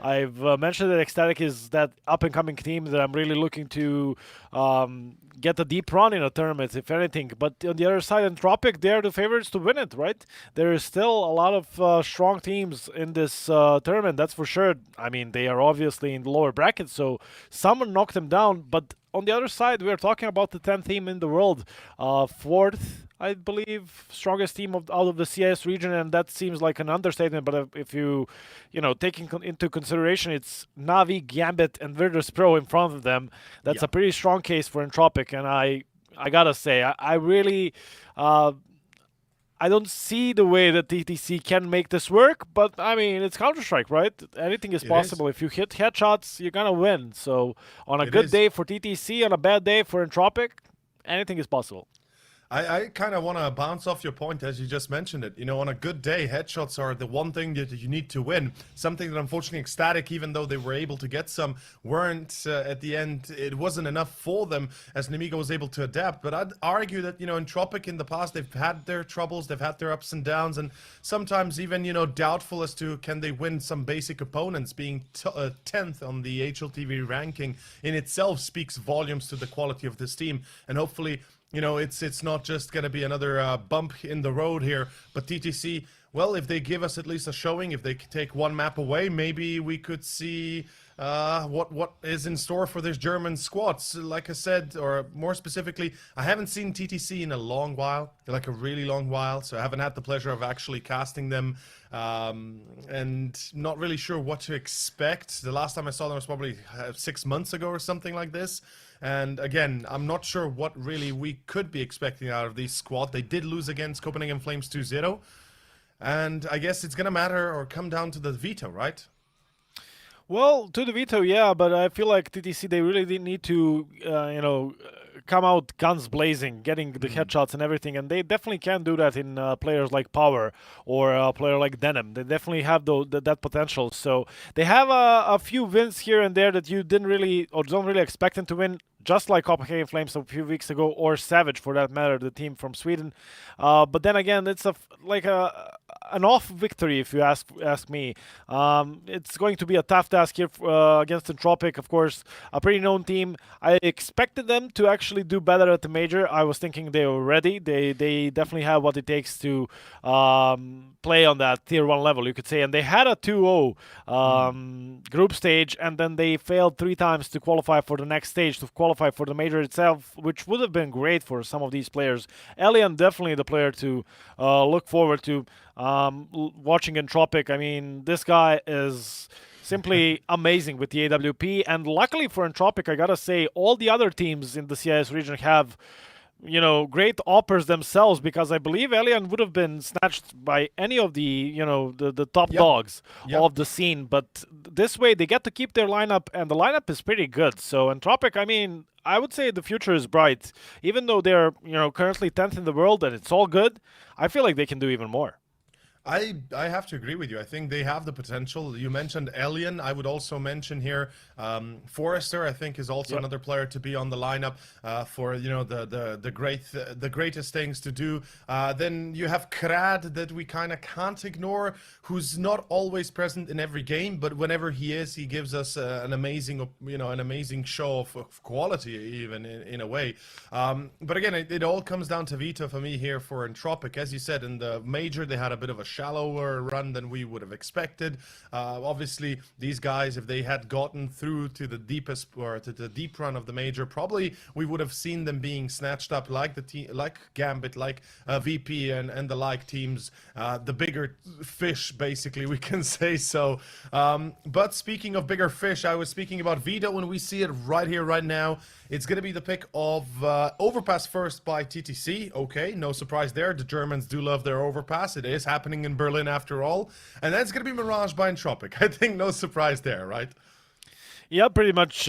I've mentioned that ECSTATIC is that up-and-coming team that I'm really looking to get a deep run in a tournament, if anything. But on the other side, Entropiq, they're the favorites to win it, right? There is still a lot of strong teams in this tournament, that's for sure. I mean, they are obviously in the lower bracket, so someone knocked them down. But on the other side, we're talking about the 10th team in the world, fourth, I believe, strongest team out of the CIS region, and that seems like an understatement. But if taking into consideration, it's Navi, Gambit, and Virtus Pro in front of them. That's Yeah, a pretty strong case for Entropiq, and I gotta say, I really. I don't see the way that TTC can make this work, but I mean, it's Counter-Strike, right? Anything is it is. possible. If you hit headshots, you're gonna win. So, on a It good is. day for TTC, on a bad day for Entropiq, anything is possible. I kind of want to bounce off your point as you just mentioned it. On a good day, headshots are the one thing that you need to win. Something that unfortunately ECSTATIC, even though they were able to get some, weren't at the end. It wasn't enough for them as Nemiga was able to adapt. But I'd argue that, Entropiq in the past, they've had their troubles, they've had their ups and downs, and sometimes even, doubtful as to can they win some basic opponents. Being 10th on the HLTV ranking in itself speaks volumes to the quality of this team. And hopefully, it's not just going to be another bump in the road here, but TTC, well, if they give us at least a showing, if they take one map away, maybe we could see what is in store for this German squad. Like I said, or more specifically, I haven't seen TTC in a long while, like a really long while, so I haven't had the pleasure of actually casting them, and not really sure what to expect. The last time I saw them was probably 6 months ago or something like this. And again, I'm not sure what really we could be expecting out of this squad. They did lose against Copenhagen Flames 2-0. And I guess it's going to matter or come down to the veto, right? Well, to the veto, yeah, but I feel like TTC, they really did need to, come out guns blazing, getting the headshots and everything, and they definitely can do that in players like Power or a player like Denim. They definitely have that potential. So they have a few wins here and there that you didn't really or don't really expect them to win. Just like Copenhagen Flames a few weeks ago, or Savage for that matter, the team from Sweden. But then again, it's an off victory, if you ask me. It's going to be a tough task here against Entropiq, of course, a pretty known team. I expected them to actually do better at the major. I was thinking they were ready. They definitely have what it takes to play on that tier 1 level, you could say. And they had a 2-0 group stage, and then they failed 3 times to qualify for the next stage, to qualify for the major itself, which would have been great for some of these players. Elian, definitely the player to look forward to. Watching Entropiq, I mean, this guy is simply amazing with the AWP, and luckily for Entropiq, I gotta say, all the other teams in the CIS region have great offers themselves, because I believe Elian would have been snatched by any of the top Yep. dogs Yep. of the scene. But this way, they get to keep their lineup, and the lineup is pretty good. So Entropiq, I mean, I would say the future is bright. Even though they're currently 10th in the world, and it's all good, I feel like they can do even more. I have to agree with you. I think they have the potential. You mentioned Alien. I would also mention here Forrester. I think is also Yep. another player to be on the lineup for the greatest things to do. Then you have Krad that we kind of can't ignore, who's not always present in every game, but whenever he is, he gives us an amazing show of quality, even in a way. But again, it all comes down to veto for me here for Entropiq. As you said, in the major, they had a bit of a shallower run than we would have expected. Obviously, these guys, if they had gotten through to the deepest or to the deep run of the major, probably we would have seen them being snatched up like the team, like Gambit, like VP and the like teams, the bigger fish, basically we can say so. But speaking of bigger fish, I was speaking about Vito, when we see it right here, right now. It's going to be the pick of Overpass first by TTC. Okay, no surprise there. The Germans do love their Overpass. It is happening in Berlin after all. And that's going to be Mirage by Entropiq. I think no surprise there, right? Yeah, pretty much.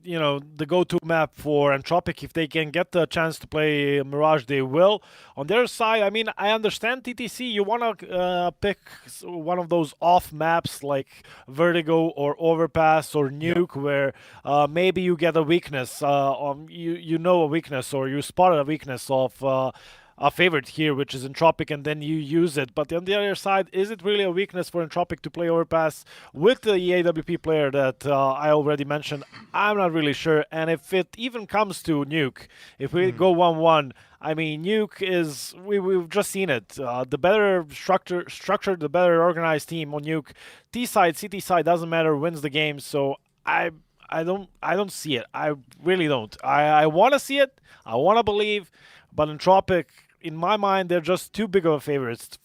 The go-to map for Entropiq. If they can get the chance to play Mirage, they will. On their side, I mean, I understand TTC. You want to pick one of those off maps like Vertigo or Overpass or Yep. Nuke, where maybe you get a weakness. A weakness, or you spot a weakness of. a favorite here, which is Entropiq, and then you use it. But on the other side, is it really a weakness for Entropiq to play overpass with the EAWP player that I already mentioned? I'm not really sure. And if it even comes to Nuke, if we go 1-1, I mean, Nuke is, we've just seen it. The better structured, the better organized team on Nuke, T side, CT side, doesn't matter, wins the game. So I don't see it. I really don't. I want to see it. I want to believe, but Entropiq, in my mind, they're just too big of a favorites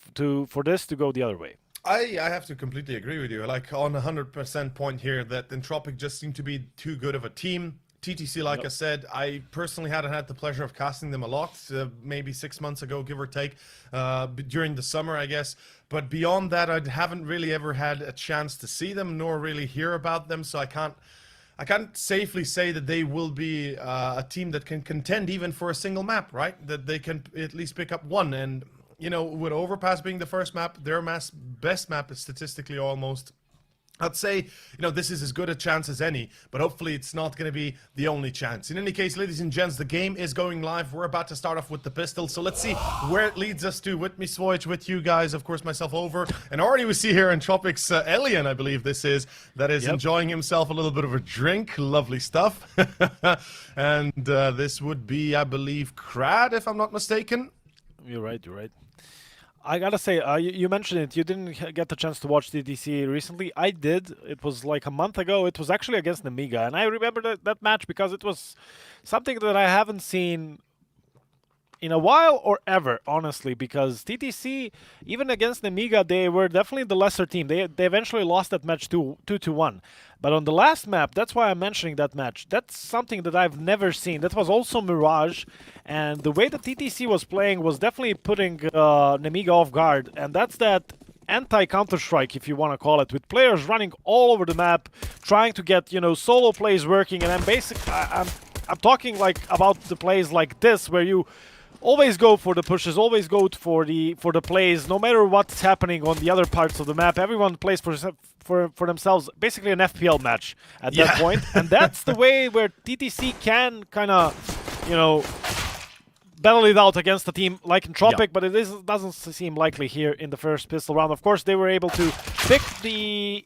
for this to go the other way. I have to completely agree with you. Like on 100% point here that Entropiq just seem to be too good of a team. TTC, like I said, I personally hadn't had the pleasure of casting them a lot, maybe 6 months ago, give or take, during the summer, I guess. But beyond that, I haven't really ever had a chance to see them, nor really hear about them. So I can't safely say that they will be a team that can contend even for a single map, right? That they can at least pick up one. And, you know, with Overpass being the first map, their best map is statistically almost, I'd say, you know, this is as good a chance as any, but hopefully it's not going to be the only chance. In any case, ladies and gents, the game is going live. We're about to start off with the pistol, so let's see where it leads us to. With me, Swoj, with you guys, of course, myself over. And already we see here Entropiq's Alien, I believe this is, that is enjoying himself a little bit of a drink. Lovely stuff. And this would be, I believe, Krad, if I'm not mistaken. You're right, you're right. I gotta say, you mentioned it. You didn't get the chance to watch TTC recently. I did. It was like a month ago. It was actually against Nemiga, and I remember that match because it was something that I haven't seen in a while or ever, honestly, because TTC, even against Nemiga, they were definitely the lesser team. They eventually lost that match 2-1. But on the last map, that's why I'm mentioning that match. That's something that I've never seen. That was also Mirage, and the way that TTC was playing was definitely putting Nemiga off guard, and that's that anti-Counter-Strike, if you want to call it, with players running all over the map, trying to get, you know, solo plays working, and I'm talking like about the plays like this, where you always go for the pushes, always go for the plays, no matter what's happening on the other parts of the map. Everyone plays for themselves, basically an FPL match at that point. And that's the way where TTC can kind of, you know, battle it out against a team like Entropiq, but it doesn't seem likely here in the first pistol round. Of course, they were able to pick the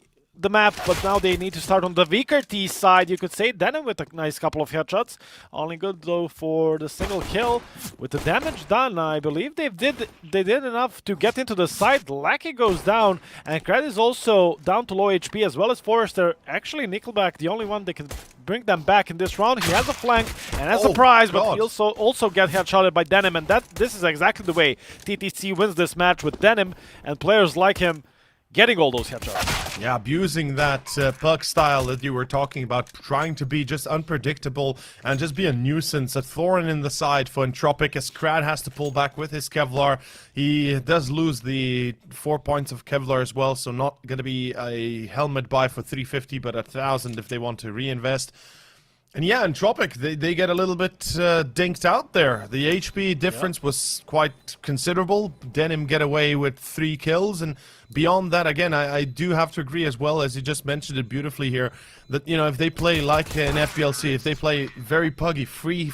map, but now they need to start on the weaker T side, you could say. Denim with a nice couple of headshots. Only good, though, for the single kill. With the damage done, I believe they did enough to get into the side. Lackey goes down, and Kred is also down to low HP, as well as Forrester. Actually, Nickelback, the only one that can bring them back in this round. He has a flank and has a prize, but he also get headshotted by Denim, and this is exactly the way TTC wins this match, with Denim and players like him getting all those headshots. Yeah, abusing that puck style that you were talking about, trying to be just unpredictable and just be a nuisance, a thorn in the side for Entropiq, as Krad has to pull back with his Kevlar. He does lose the 4 points of Kevlar as well, so not going to be a helmet buy for 350, but 1,000 if they want to reinvest. And yeah, Entropiq, they get a little bit dinked out there. The HP difference was quite considerable. Denim get away with 3 kills, and beyond that, again, I do have to agree as well, as you just mentioned it beautifully here, that, you know, if they play like an FPLC, if they play very puggy, free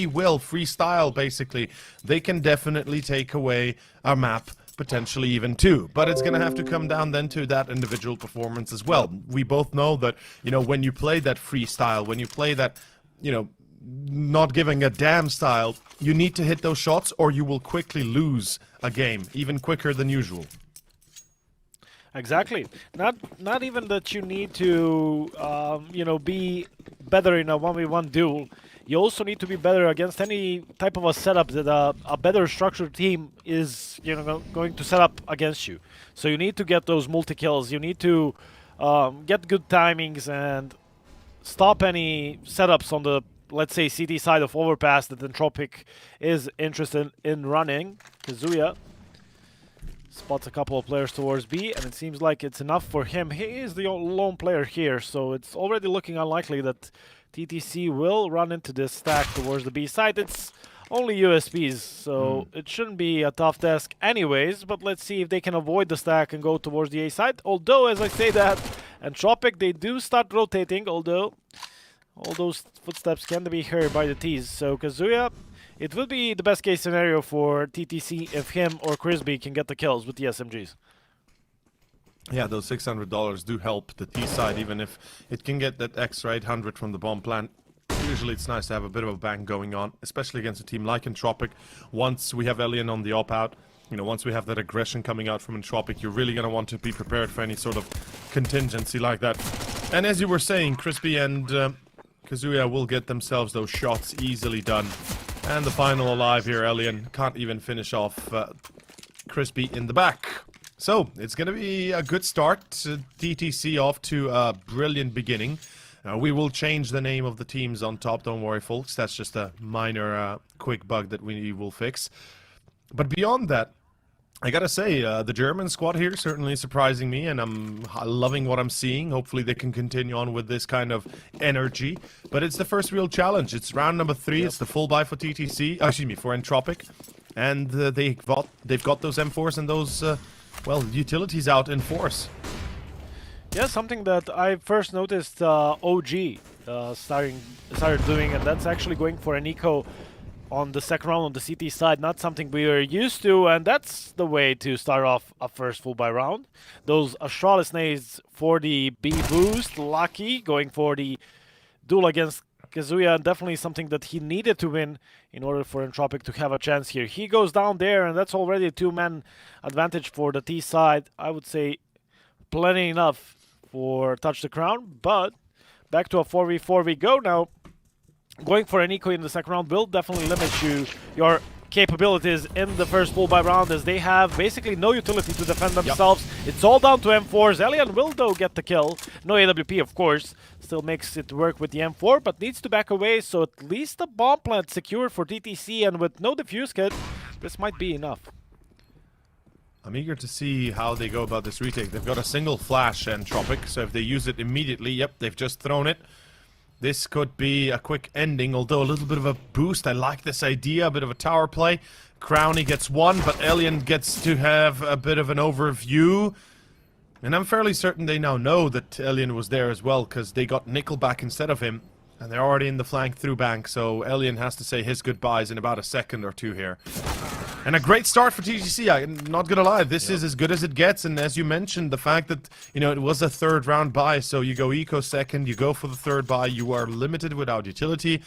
will, freestyle, basically, they can definitely take away our map, potentially even 2. But it's going to have to come down then to that individual performance as well. We both know that, you know, when you play that freestyle, when you play that, you know, not giving a damn style, you need to hit those shots or you will quickly lose a game, even quicker than usual. Exactly. Not even that you need to, you know, be better in a 1v1 duel. You also need to be better against any type of a setup that a better structured team is, you know, going to set up against you. So you need to get those multi-kills. You need to get good timings and stop any setups on the, let's say, CT side of Overpass that Entropiq is interested in running. Kazuya spots a couple of players towards B, and it seems like it's enough for him. He is the lone player here, so it's already looking unlikely that TTC will run into this stack towards the B side. It's only USPs, so it shouldn't be a tough task anyways, but let's see if they can avoid the stack and go towards the A side. Although, as I say that, Entropiq, they do start rotating, although all those footsteps can be heard by the Ts. So Kazuya it would be the best case scenario for TTC if him or Crispy can get the kills with the SMGs. Yeah, those $600 do help the T side, even if it can get that extra 800 from the bomb plant. Usually it's nice to have a bit of a bang going on, especially against a team like Entropiq. Once we have Alien on the op-out, you know, once we have that aggression coming out from Entropiq, you're really going to want to be prepared for any sort of contingency like that. And as you were saying, Crispy and Kazuya will get themselves those shots easily done. And the final alive here, Alien can't even finish off Crispy in the back. So, it's going to be a good start. TTC off to a brilliant beginning. We will change the name of the teams on top, don't worry folks. That's just a minor quick bug that we will fix. But beyond that, I gotta say, the German squad here certainly surprising me, and I'm loving what I'm seeing. Hopefully they can continue on with this kind of energy. But it's the first real challenge. It's round number 3. It's the full buy for TTC, excuse me, for Entropiq. And they've got those M4s and those... well, utilities out in force. Yeah, something that I first noticed OG started doing, and that's actually going for an eco on the second round on the CT side. Not something we are used to, and that's the way to start off a first full buy round. Those Astralis nades for the B boost, Lucky going for the duel against Kazuya, definitely something that he needed to win in order for Entropiq to have a chance here. He goes down there, and that's already a 2-man advantage for the T side. I would say plenty enough for Touch the Crown, but back to a 4v4 we go now. Going for an eco in the second round will definitely limit your capabilities in the first full buy round, as they have basically no utility to defend themselves. It's all down to M4s. Alien will though get the kill. No AWP, of course. Still makes it work with the M4, but needs to back away, so at least the bomb plant secured for TTC, and with no defuse kit, this might be enough. I'm eager to see how they go about this retake. They've got a single flash, Entropiq, so if they use it immediately, yep, they've just thrown it. This could be a quick ending, although a little bit of a boost. I like this idea, a bit of a tower play. Crowny gets one, but Alien gets to have a bit of an overview. And I'm fairly certain they now know that Alien was there as well, because they got Nickelback instead of him. And they're already in the flank through bank, so Alien has to say his goodbyes in about a second or two here. And a great start for TTC, I'm not gonna lie, this is as good as it gets, and as you mentioned, the fact that, you know, it was a third round buy, so you go eco second, you go for the third buy, you are limited without utility,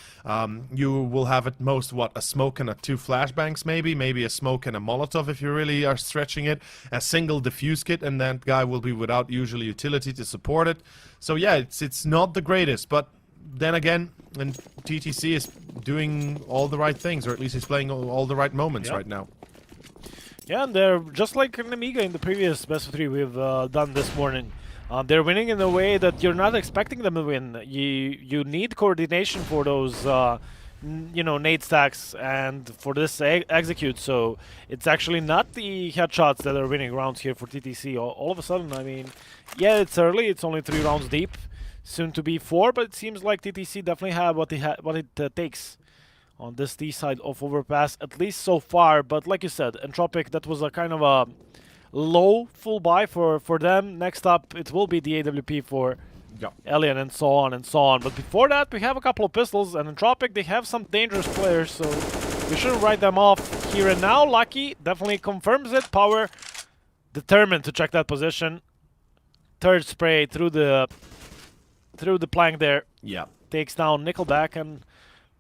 you will have at most, what, a smoke and 2 flashbangs maybe a smoke and a Molotov if you really are stretching it, a single defuse kit, and that guy will be without usually utility to support it. So yeah, it's not the greatest, but then again, and TTC is doing all the right things, or at least he's playing all the right moments right now. Yeah, and they're just like Nemiga in the previous best of 3 we've done this morning. They're winning in a way that you're not expecting them to win. You need coordination for those, you know, nade stacks and for this execute. So it's actually not the headshots that are winning rounds here for TTC. All of a sudden, I mean, yeah, it's early. It's only 3 rounds deep. Soon to be 4, but it seems like TTC definitely have what it takes on this T side of Overpass, at least so far. But like you said, Entropiq, that was a kind of a low full buy for them. Next up, it will be the AWP for Alien, and so on and so on. But before that, we have a couple of pistols, and Entropiq, they have some dangerous players, so we shouldn't write them off here and now. Lucky definitely confirms it. Power determined to check that position. Third spray through the plank there. Yeah. Takes down Nickelback, and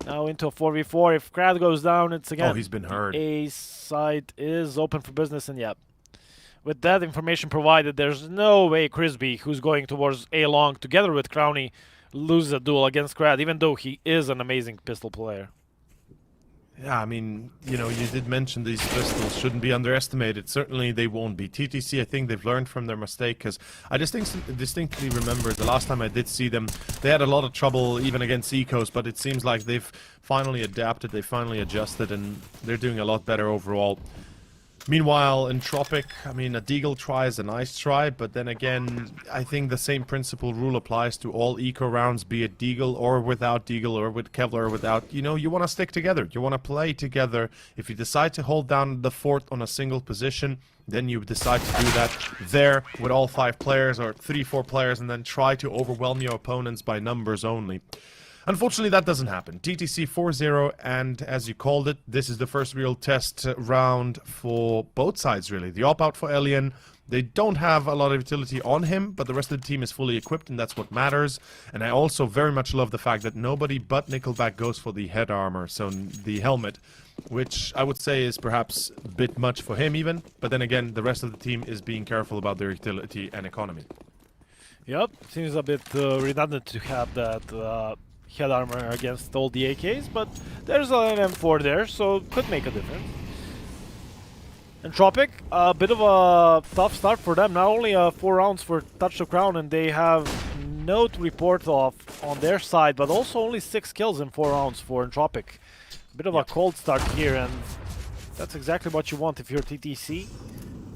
now into a 4v4. If Krad goes down, it's again... Oh, he's been hurt. A side is open for business, and yeah. With that information provided, there's no way Crispy, who's going towards A long together with Crowny, loses a duel against Krad, even though he is an amazing pistol player. Yeah, I mean, you know, you did mention these pistols shouldn't be underestimated. Certainly they won't be. TTC, I think they've learned from their mistake, because I distinctly remember the last time I did see them, they had a lot of trouble even against ecos, but it seems like they've finally adapted, they finally adjusted, and they're doing a lot better overall. Meanwhile, Entropiq, I mean, a deagle try is a nice try, but then again, I think the same principle rule applies to all eco rounds, be it deagle or without deagle or with Kevlar or without. You know, you want to stick together. You want to play together. If you decide to hold down the fort on a single position, then you decide to do that there with all 5 players or 3-4 players, and then try to overwhelm your opponents by numbers only. Unfortunately, that doesn't happen. TTC 4-0, and as you called it, this is the first real test round for both sides, really. The op-out for Alien, they don't have a lot of utility on him, but the rest of the team is fully equipped, and that's what matters. And I also very much love the fact that nobody but Nickelback goes for the head armor, so the helmet, which I would say is perhaps a bit much for him even. But then again, the rest of the team is being careful about their utility and economy. Yep, seems a bit redundant to have that head armor against all the AKs, but there's an M4 there, so could make a difference. Entropiq, a bit of a tough start for them. Not only 4 rounds for Touch the Crown, and they have no to report off on their side, but also only 6 kills in 4 rounds for Entropiq. Bit of a cold start here, and that's exactly what you want if you're TTC.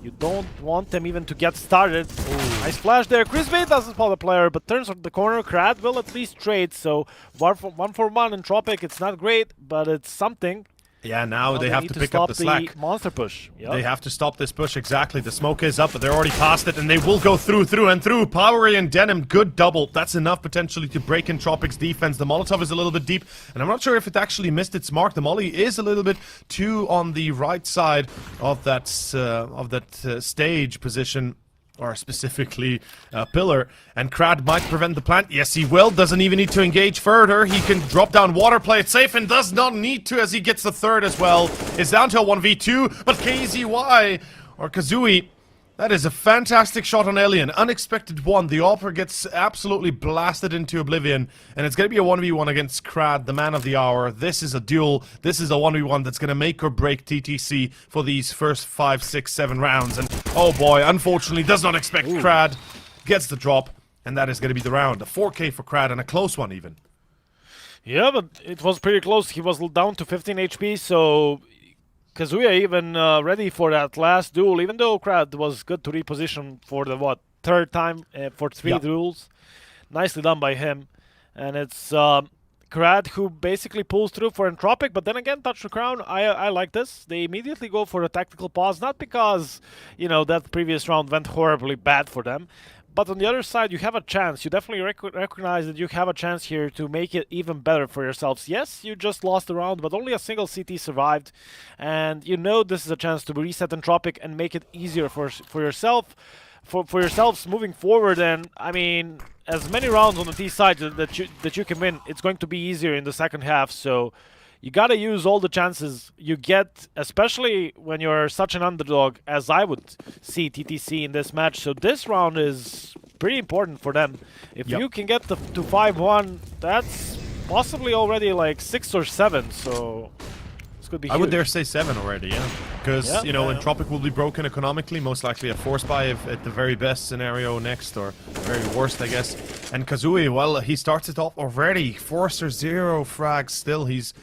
You don't want them even to get started. Ooh. Nice flash there. Crispy doesn't spot the player, but turns on the corner. Krad will at least trade, so 1 for 1 Entropiq. It's not great, but it's something. Yeah, now they have to pick up the slack. Monster push. Yep. They have to stop this push, exactly. The smoke is up, but they're already past it, and they will go through and through. Powery and Denim, good double. That's enough potentially to break Entropiq's defense. The Molotov is a little bit deep, and I'm not sure if it actually missed its mark. The Molly is a little bit too on the right side of that stage position. Or specifically pillar, and Krad might prevent the plant. Yes, he will. Doesn't even need to engage further. He can drop down water, play it safe, and does not need to as he gets the third as well. It's down to a 1v2, but KZY or Kazooie, that is a fantastic shot on Alien. Unexpected one. The Opera gets absolutely blasted into oblivion, and it's going to be a 1v1 against Krad, the man of the hour. This is a duel. This is a 1v1 that's going to make or break TTC for these first 5, 6, 7 rounds. And oh boy, unfortunately, does not expect Krad. Gets the drop, and that is going to be the round. A 4K for Krad, and a close one even. Yeah, but it was pretty close. He was down to 15 HP, so Kazuya even ready for that last duel, even though Krad was good to reposition for the, third time for 3 duels. Nicely done by him. And it's Krad who basically pulls through for Entropiq, but then again, Touch the Crown, I like this. They immediately go for a tactical pause, not because, you know, that previous round went horribly bad for them, but on the other side, you have a chance. You definitely recognize that you have a chance here to make it even better for yourselves. Yes, you just lost the round, but only a single CT survived. And you know this is a chance to reset Entropiq and make it easier for yourself, for yourselves moving forward. And I mean, as many rounds on the T side that you can win, it's going to be easier in the second half. So you gotta use all the chances you get, especially when you're such an underdog as I would see TTC in this match. So this round is pretty important for them. If you can get to 5-1, that's possibly already like 6 or 7. So this could be huge. I would dare say 7 already, yeah. Because, you know, Entropiq will be broken economically, most likely a force buy if at the very best scenario next, or very worst, I guess. And Kazooie, well, he starts it off already. Forcer 0 frags still. He's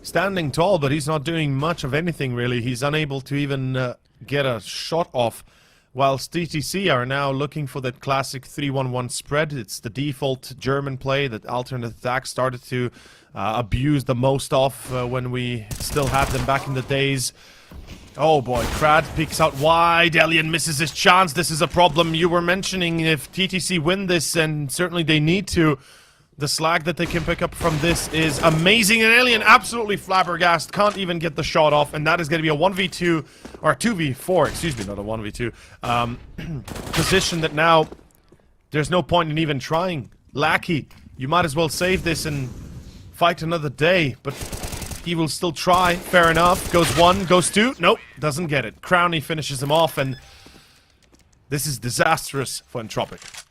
standing tall, but he's not doing much of anything, really. He's unable to even get a shot off, whilst TTC are now looking for that classic 3-1-1 spread. It's the default German play that alternate attack started to abuse the most of when we still had them back in the days. Oh boy, Krad peeks out wide. Alien misses his chance. This is a problem. You were mentioning if TTC win this, and certainly they need to, the slag that they can pick up from this is amazing, and Alien absolutely flabbergasted, can't even get the shot off, and that is going to be a 1v2, or a 2v4, excuse me, not a 1v2, position that now there's no point in even trying. Lackey, you might as well save this and fight another day, but he will still try, fair enough. Goes 1, goes 2, nope, doesn't get it. Crowny finishes him off, and this is disastrous for Entropiq.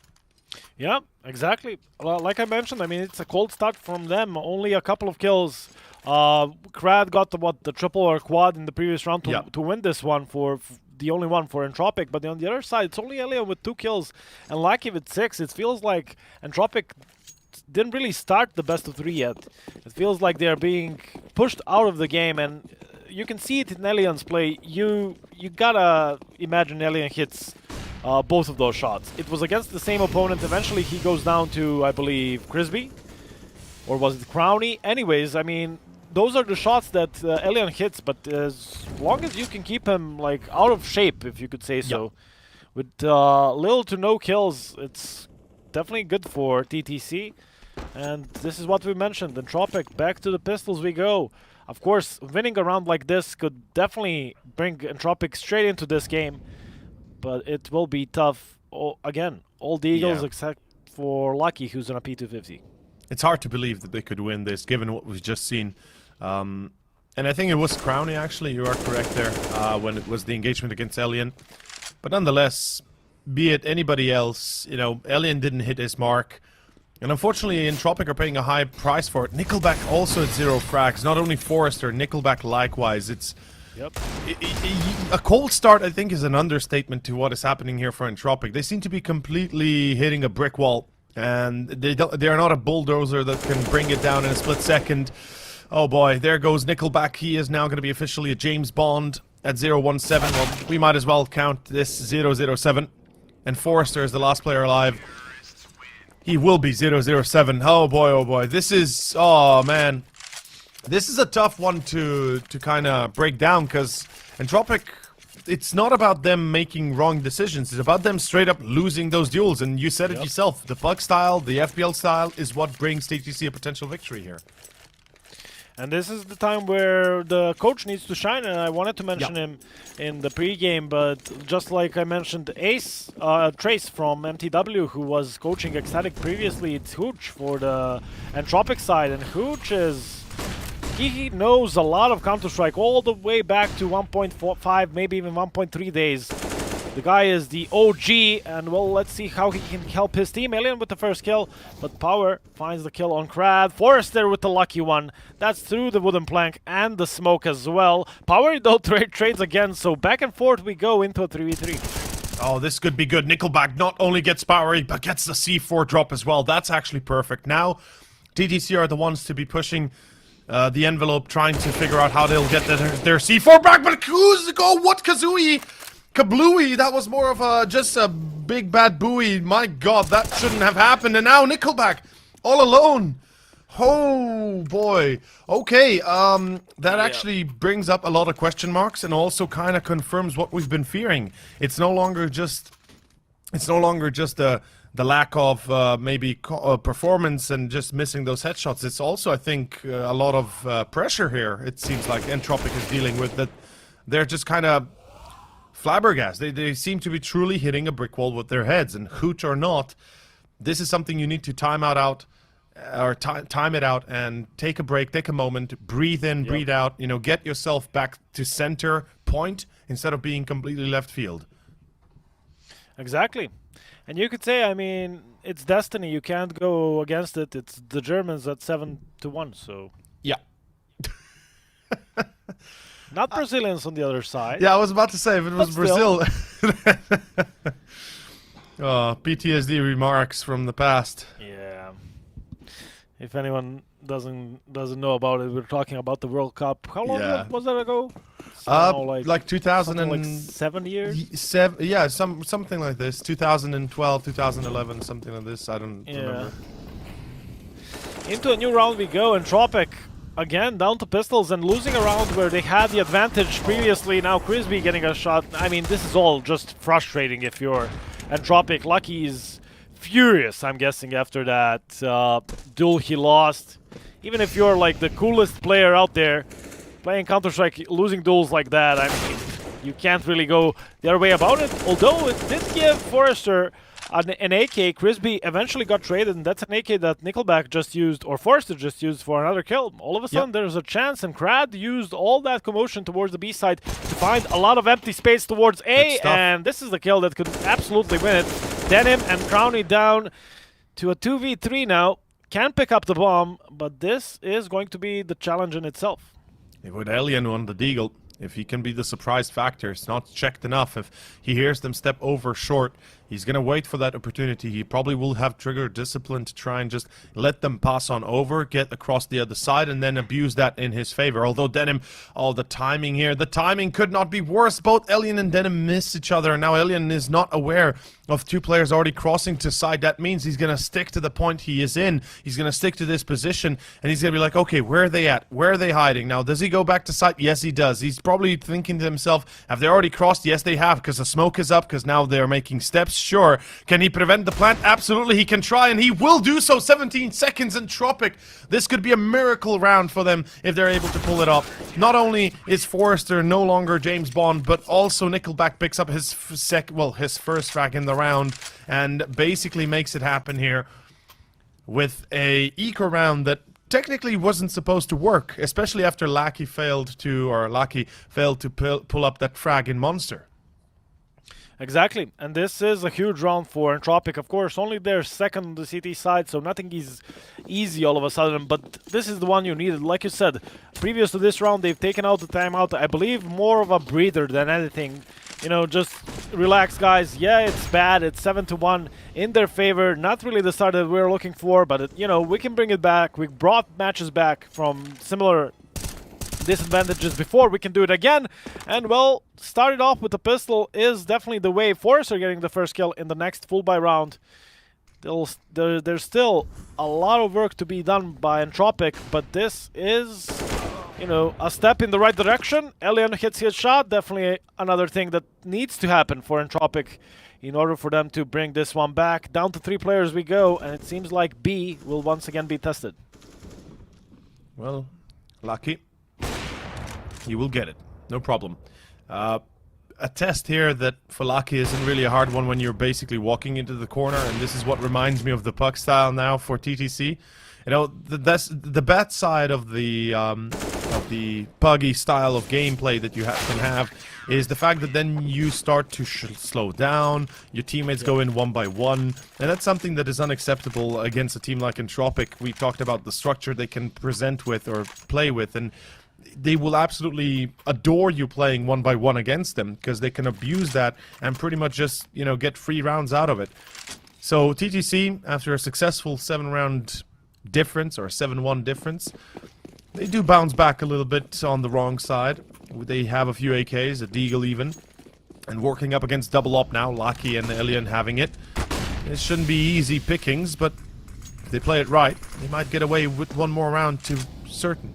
Yeah, exactly. Well, like I mentioned, I mean, it's a cold start from them. Only a couple of kills. Krad got the triple or quad in the previous round to win this one, for the only one for Entropiq. But on the other side, it's only Alien with 2 kills and Lucky with 6. It feels like Entropiq didn't really start the best of 3 yet. It feels like they're being pushed out of the game, and you can see it in Alien's play. You gotta imagine Alien hits both of those shots. It was against the same opponent. Eventually he goes down to, I believe, Crispy, or was it Crowny? Anyways, I mean, those are the shots that Alien hits, but as long as you can keep him like out of shape, if you could say so, with little to no kills, it's definitely good for TTC. And this is what we mentioned. Entropiq, back to the pistols we go. Of course, winning a round like this could definitely bring Entropiq straight into this game. But it will be tough. Again, all the Eagles except for Lucky, who's on a P250. It's hard to believe that they could win this, given what we've just seen. And I think it was Crowny, actually. You are correct there, when it was the engagement against Alien. But nonetheless, be it anybody else, you know, Alien didn't hit his mark. And unfortunately, Entropiq are paying a high price for it. Nickelback also at 0 frags. Not only Forrester, Nickelback likewise. It's a cold start, I think, is an understatement to what is happening here for Entropiq. They seem to be completely hitting a brick wall, and they are not a bulldozer that can bring it down in a split second. Oh boy, there goes Nickelback. He is now going to be officially a James Bond at 017. Well, we might as well count this 007. And Forrester is the last player alive. He will be 007. Oh boy, this is, oh man. This is a tough one to kind of break down, because Entropiq, it's not about them making wrong decisions. It's about them straight up losing those duels. And you said it yourself. The Pug style, the FPL style is what brings TTC a potential victory here. And this is the time where the coach needs to shine, and I wanted to mention him in the pregame, but just like I mentioned, Trace from MTW, who was coaching ECSTATIC previously, it's Hooch for the Entropiq side, and Hooch is... He knows a lot of Counter-Strike all the way back to 1.45, maybe even 1.3 days. The guy is the OG, and well, let's see how he can help his team. Alien with the first kill, but Power finds the kill on Krad. Forrester with the lucky one. That's through the wooden plank and the smoke as well. Power, though, trades again, so back and forth we go into a 3v3. Oh, this could be good. Nickelback not only gets Power, but gets the C4 drop as well. That's actually perfect. Now, TTC are the ones to be pushing the envelope, trying to figure out how they'll get their C4 back, but Kuzgo, what Kazooie? Kablooey, that was more of just a big bad buoy. My god, that shouldn't have happened. And now Nickelback, all alone. Oh boy. Okay, that actually brings up a lot of question marks and also kind of confirms what we've been fearing. It's no longer just the lack of maybe performance and just missing those headshots. It's also, I think, a lot of pressure here. It seems like Entropiq is dealing with that. They're just kind of flabbergasted. They seem to be truly hitting a brick wall with their heads, and Hooch or not, this is something you need to time it out and take a break, take a moment, breathe in, breathe out, you know, get yourself back to center point instead of being completely left field. Exactly. And you could say, I mean, it's destiny. You can't go against it. It's the Germans at 7-1, so... Yeah. Not Brazilians on the other side. Yeah, I was about to say, if it was Brazil... PTSD remarks from the past. Yeah. If anyone doesn't know about it, we're talking about the World Cup. How long was that ago? Like 2000 and... like 7 years? Yeah, something like this. 2012, 2011, something like this. I don't remember. Into a new round we go. Entropiq again down to pistols and losing a round where they had the advantage previously. Now Crispy getting a shot. I mean, this is all just frustrating if you're Entropiq. Lucky is furious, I'm guessing, after that duel he lost. Even if you're like the coolest player out there, playing Counter-Strike, losing duels like that, I mean, you can't really go the other way about it. Although it did give Forrester an AK. Crispy eventually got traded, and that's an AK that Nickelback just used, or Forrester just used for another kill. All of a sudden, there's a chance, and Krad used all that commotion towards the B side to find a lot of empty space towards A, and this is the kill that could absolutely win it. Denim and Crowny down to a 2v3 now. Can pick up the bomb, but this is going to be the challenge in itself. With Alien on the Deagle, if he can be the surprise factor, it's not checked enough. If he hears them step over short, he's going to wait for that opportunity. He probably will have trigger discipline to try and just let them pass on over, get across the other side, and then abuse that in his favor. Although Denim, the timing here, the timing could not be worse. Both Alien and Denim miss each other, and now Alien is not aware of two players already crossing to side. That means he's going to stick to the point he is in. He's going to stick to this position, and he's going to be like, okay, where are they at? Where are they hiding? Now, does he go back to side? Yes, he does. He's probably thinking to himself, have they already crossed? Yes, they have, because the smoke is up, because now they're making steps. sure. Can he prevent the plant? Absolutely, he can try, and he will do so. 17 seconds, Entropiq. This could be a miracle round for them if they're able to pull it off. Not only is Forrester no longer James Bond, but also Nickelback picks up his first frag in the round and basically makes it happen here with a eco round that technically wasn't supposed to work, especially after Lucky failed to pull up that frag in Monster. Exactly, and this is a huge round for Entropiq. Of course, only their second on the CT side, so nothing is easy all of a sudden, but this is the one you needed. Like you said, previous to this round, they've taken out the timeout. I believe more of a breather than anything. You know, just relax, guys. Yeah, it's bad. It's 7-1 in their favor. Not really the start that we were looking for, but, you know, we can bring it back. We brought matches back from similar disadvantages before. We can do it again, and well, started off with the pistol is definitely the way. Forrester getting the first kill in the next full buy round. There's still a lot of work to be done by Entropiq, but this is, you know, a step in the right direction. Elian hits his shot, definitely another thing that needs to happen for Entropiq in order for them to bring this one back. Down to 3 players we go, and it seems like B will once again be tested. Well, Lucky. You will get it, no problem. A test here that for Lucky isn't really a hard one when you're basically walking into the corner, and this is what reminds me of the puck style now for TTC. You know, that's the bad side of the puggy style of gameplay that you can have is the fact that then you start to slow down, your teammates go in one by one, and that's something that is unacceptable against a team like Entropiq. We talked about the structure they can present with or play with, and they will absolutely adore you playing one by one against them because they can abuse that and pretty much just, you know, get free rounds out of it. So TTC, after a successful 7-round difference or 7-1 difference, they do bounce back a little bit on the wrong side. They have a few AKs, a Deagle even, and working up against double up now, Lucky and Elian having it. It shouldn't be easy pickings, but if they play it right, they might get away with one more round to certain.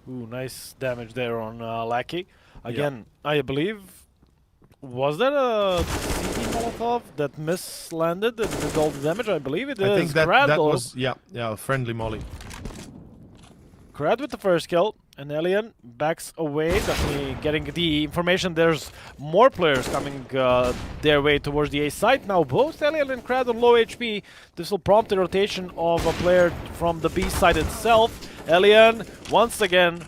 Ooh, nice damage there on Lucky. Again, yeah. I believe, was that a CT Molotov that mislanded and did all the damage? I believe it is. I think that was, yeah, a friendly molly. Krad with the first kill, and Elian backs away, definitely getting the information. There's more players coming their way towards the A site. Now both Elian and Krad on low HP. This will prompt the rotation of a player from the B side itself. Elian, once again,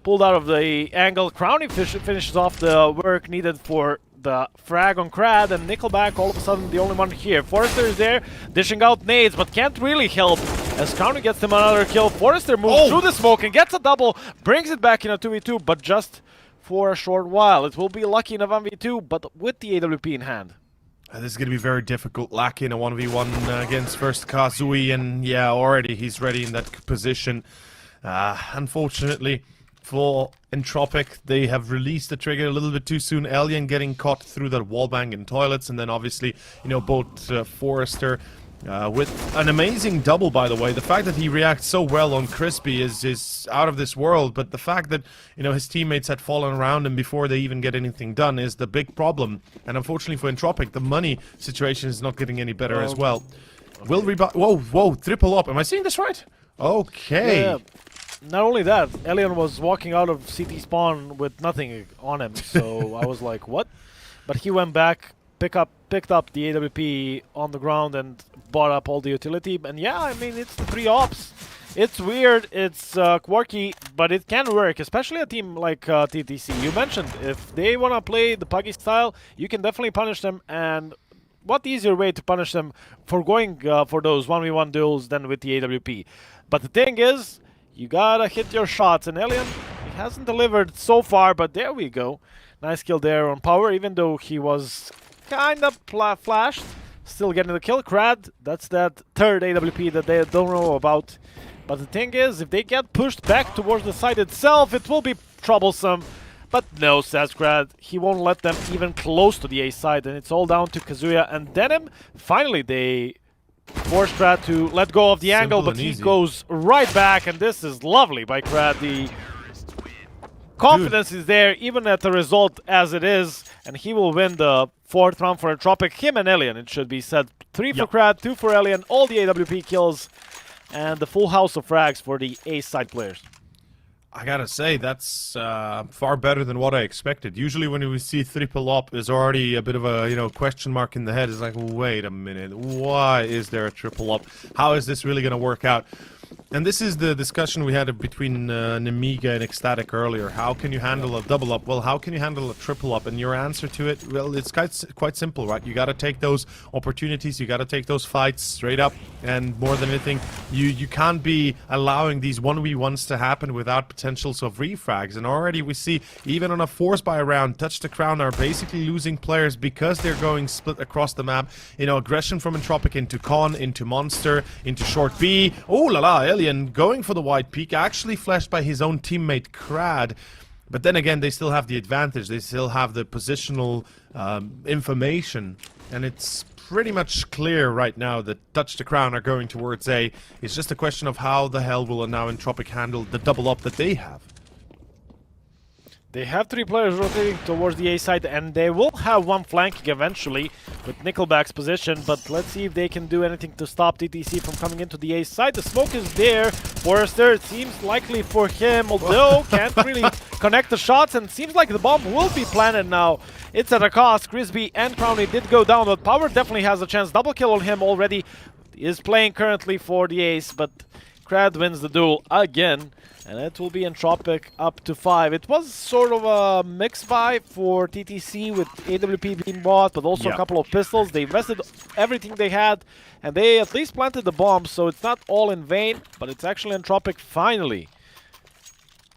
pulled out of the angle. Crowny finishes off the work needed for the frag on Krad, and Nickelback all of a sudden the only one here. Forrester is there, dishing out nades, but can't really help as Crowny gets him another kill. Forrester moves through the smoke and gets a double, brings it back in a 2v2, but just for a short while. It will be Lucky in a 1v2, but with the AWP in hand. This is going to be very difficult. Lucky in a 1v1 against first Kazui, and yeah, already he's ready in that position. Unfortunately for Entropiq, they have released the trigger a little bit too soon. Elian getting caught through that wallbang in toilets, and then obviously, you know, both Forrester with an amazing double, by the way. The fact that he reacts so well on Crispy is out of this world, but the fact that, you know, his teammates had fallen around him before they even get anything done is the big problem. And unfortunately for Entropiq, the money situation is not getting any better as well. Okay. Will rebound. Whoa, triple up. Am I seeing this right? Okay. Yeah. Not only that, Elian was walking out of CT spawn with nothing on him, so I was like, what? But he went back, picked up the AWP on the ground and bought up all the utility. And yeah, I mean, it's the 3 ops. It's weird, it's quirky, but it can work, especially a team like TTC. You mentioned, if they want to play the puggy style, you can definitely punish them, and what easier way to punish them for going for those 1v1 duels than with the AWP. But the thing is, you gotta hit your shots, and Elian, he hasn't delivered so far, but there we go. Nice kill there on Power, even though he was kind of flashed. Still getting the kill. Krad, that's that third AWP that they don't know about. But the thing is, if they get pushed back towards the site itself, it will be troublesome. But no, says Krad, he won't let them even close to the A side, and it's all down to Kazuya and Denim. Finally, they force Krad to let go of the angle, but he goes right back, and this is lovely by Krad. The confidence is there, even at the result as it is, and he will win the 4th round for Entropiq. Him and Alien, it should be said. 3 for Krad, 2 for Alien, all the AWP kills, and the full house of frags for the ace side players. I gotta say, that's far better than what I expected. Usually when we see triple op, there's already a bit of a, question mark in the head. It's like, wait a minute, why is there a triple op? How is this really gonna work out? And this is the discussion we had between Nemiga and ECSTATIC earlier. How can you handle a double up? Well, how can you handle a triple up? And your answer to it, well, it's quite simple, right? You gotta take those opportunities, you gotta take those fights straight up, and more than anything, you can't be allowing these 1v1s to happen without potentials of refrags. And already we see, even on a force buy round, Touch the Crown are basically losing players because they're going split across the map. Aggression from Entropiq into Con, into Monster, into Short B. Oh la la, Alien going for the wide peak, actually flashed by his own teammate Krad. But then again, they still have the advantage. They still have the positional information. And it's pretty much clear right now that Touch the Crown are going towards A. It's just a question of how the hell will now Entropiq handle the double up that they have. They have 3 players rotating towards the A side, and they will have 1 flanking eventually with Nickelback's position, but let's see if they can do anything to stop TTC from coming into the A side. The smoke is there. Forrester, it seems likely for him, although can't really connect the shots, and seems like the bomb will be planted now. It's at a cost. Crispy and Crowny did go down, but Power definitely has a chance. Double kill on him already. He is playing currently for the ace, but Krad wins the duel again. And it will be Entropiq up to 5. It was sort of a mix buy for TTC with AWP being bought, but also a couple of pistols. They invested everything they had, and they at least planted the bomb, so it's not all in vain, but it's actually Entropiq finally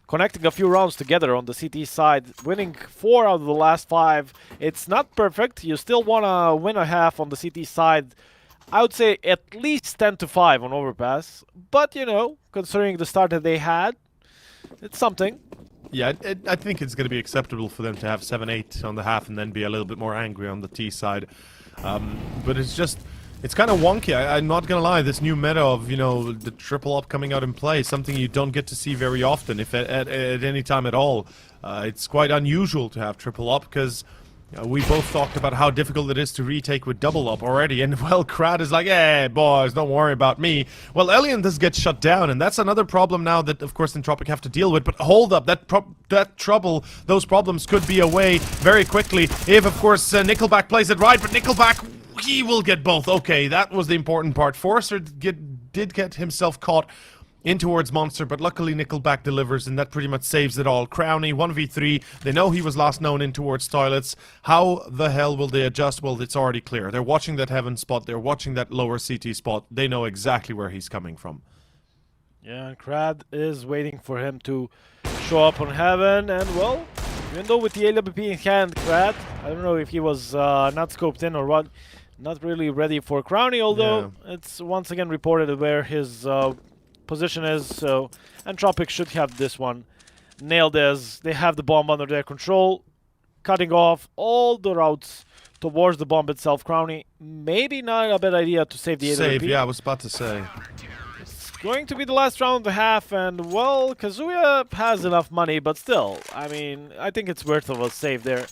connecting a few rounds together on the CT side, winning 4 out of the last 5. It's not perfect. You still want to win a half on the CT side. I would say at least 10-5 on Overpass, but considering the start that they had, it's something. Yeah, I think it's going to be acceptable for them to have 7-8 on the half and then be a little bit more angry on the T side. But it's kind of wonky. I'm not going to lie, this new meta of, the triple up coming out in play is something you don't get to see very often, if at any time at all. It's quite unusual to have triple up because we both talked about how difficult it is to retake with double up already, and well, Krad is like, hey boys, don't worry about me. Well, Alien does get shut down, and that's another problem now that, of course, Entropiq have to deal with. But hold up, those problems could be away very quickly if, of course, Nickelback plays it right. But Nickelback, he will get both. Okay, that was the important part. Forrester did get himself caught in towards Monster, but luckily Nickelback delivers, and that pretty much saves it all. Crowny, 1v3, they know he was last known in towards toilets. How the hell will they adjust? Well, it's already clear. They're watching that heaven spot, they're watching that lower CT spot. They know exactly where he's coming from. Yeah, Krad is waiting for him to show up on heaven, and well, even though with the AWP in hand, Krad, I don't know if he was not scoped in or what, not really ready for Crowny, although it's once again reported where his position is, so Entropiq should have this one nailed as they have the bomb under their control, cutting off all the routes towards the bomb itself. Crowny, maybe not a bad idea to save the AWP. Yeah, I was about to say. It's going to be the last round of the half, and well, Kazuya has enough money, but still, I mean, I think it's worth of a save there.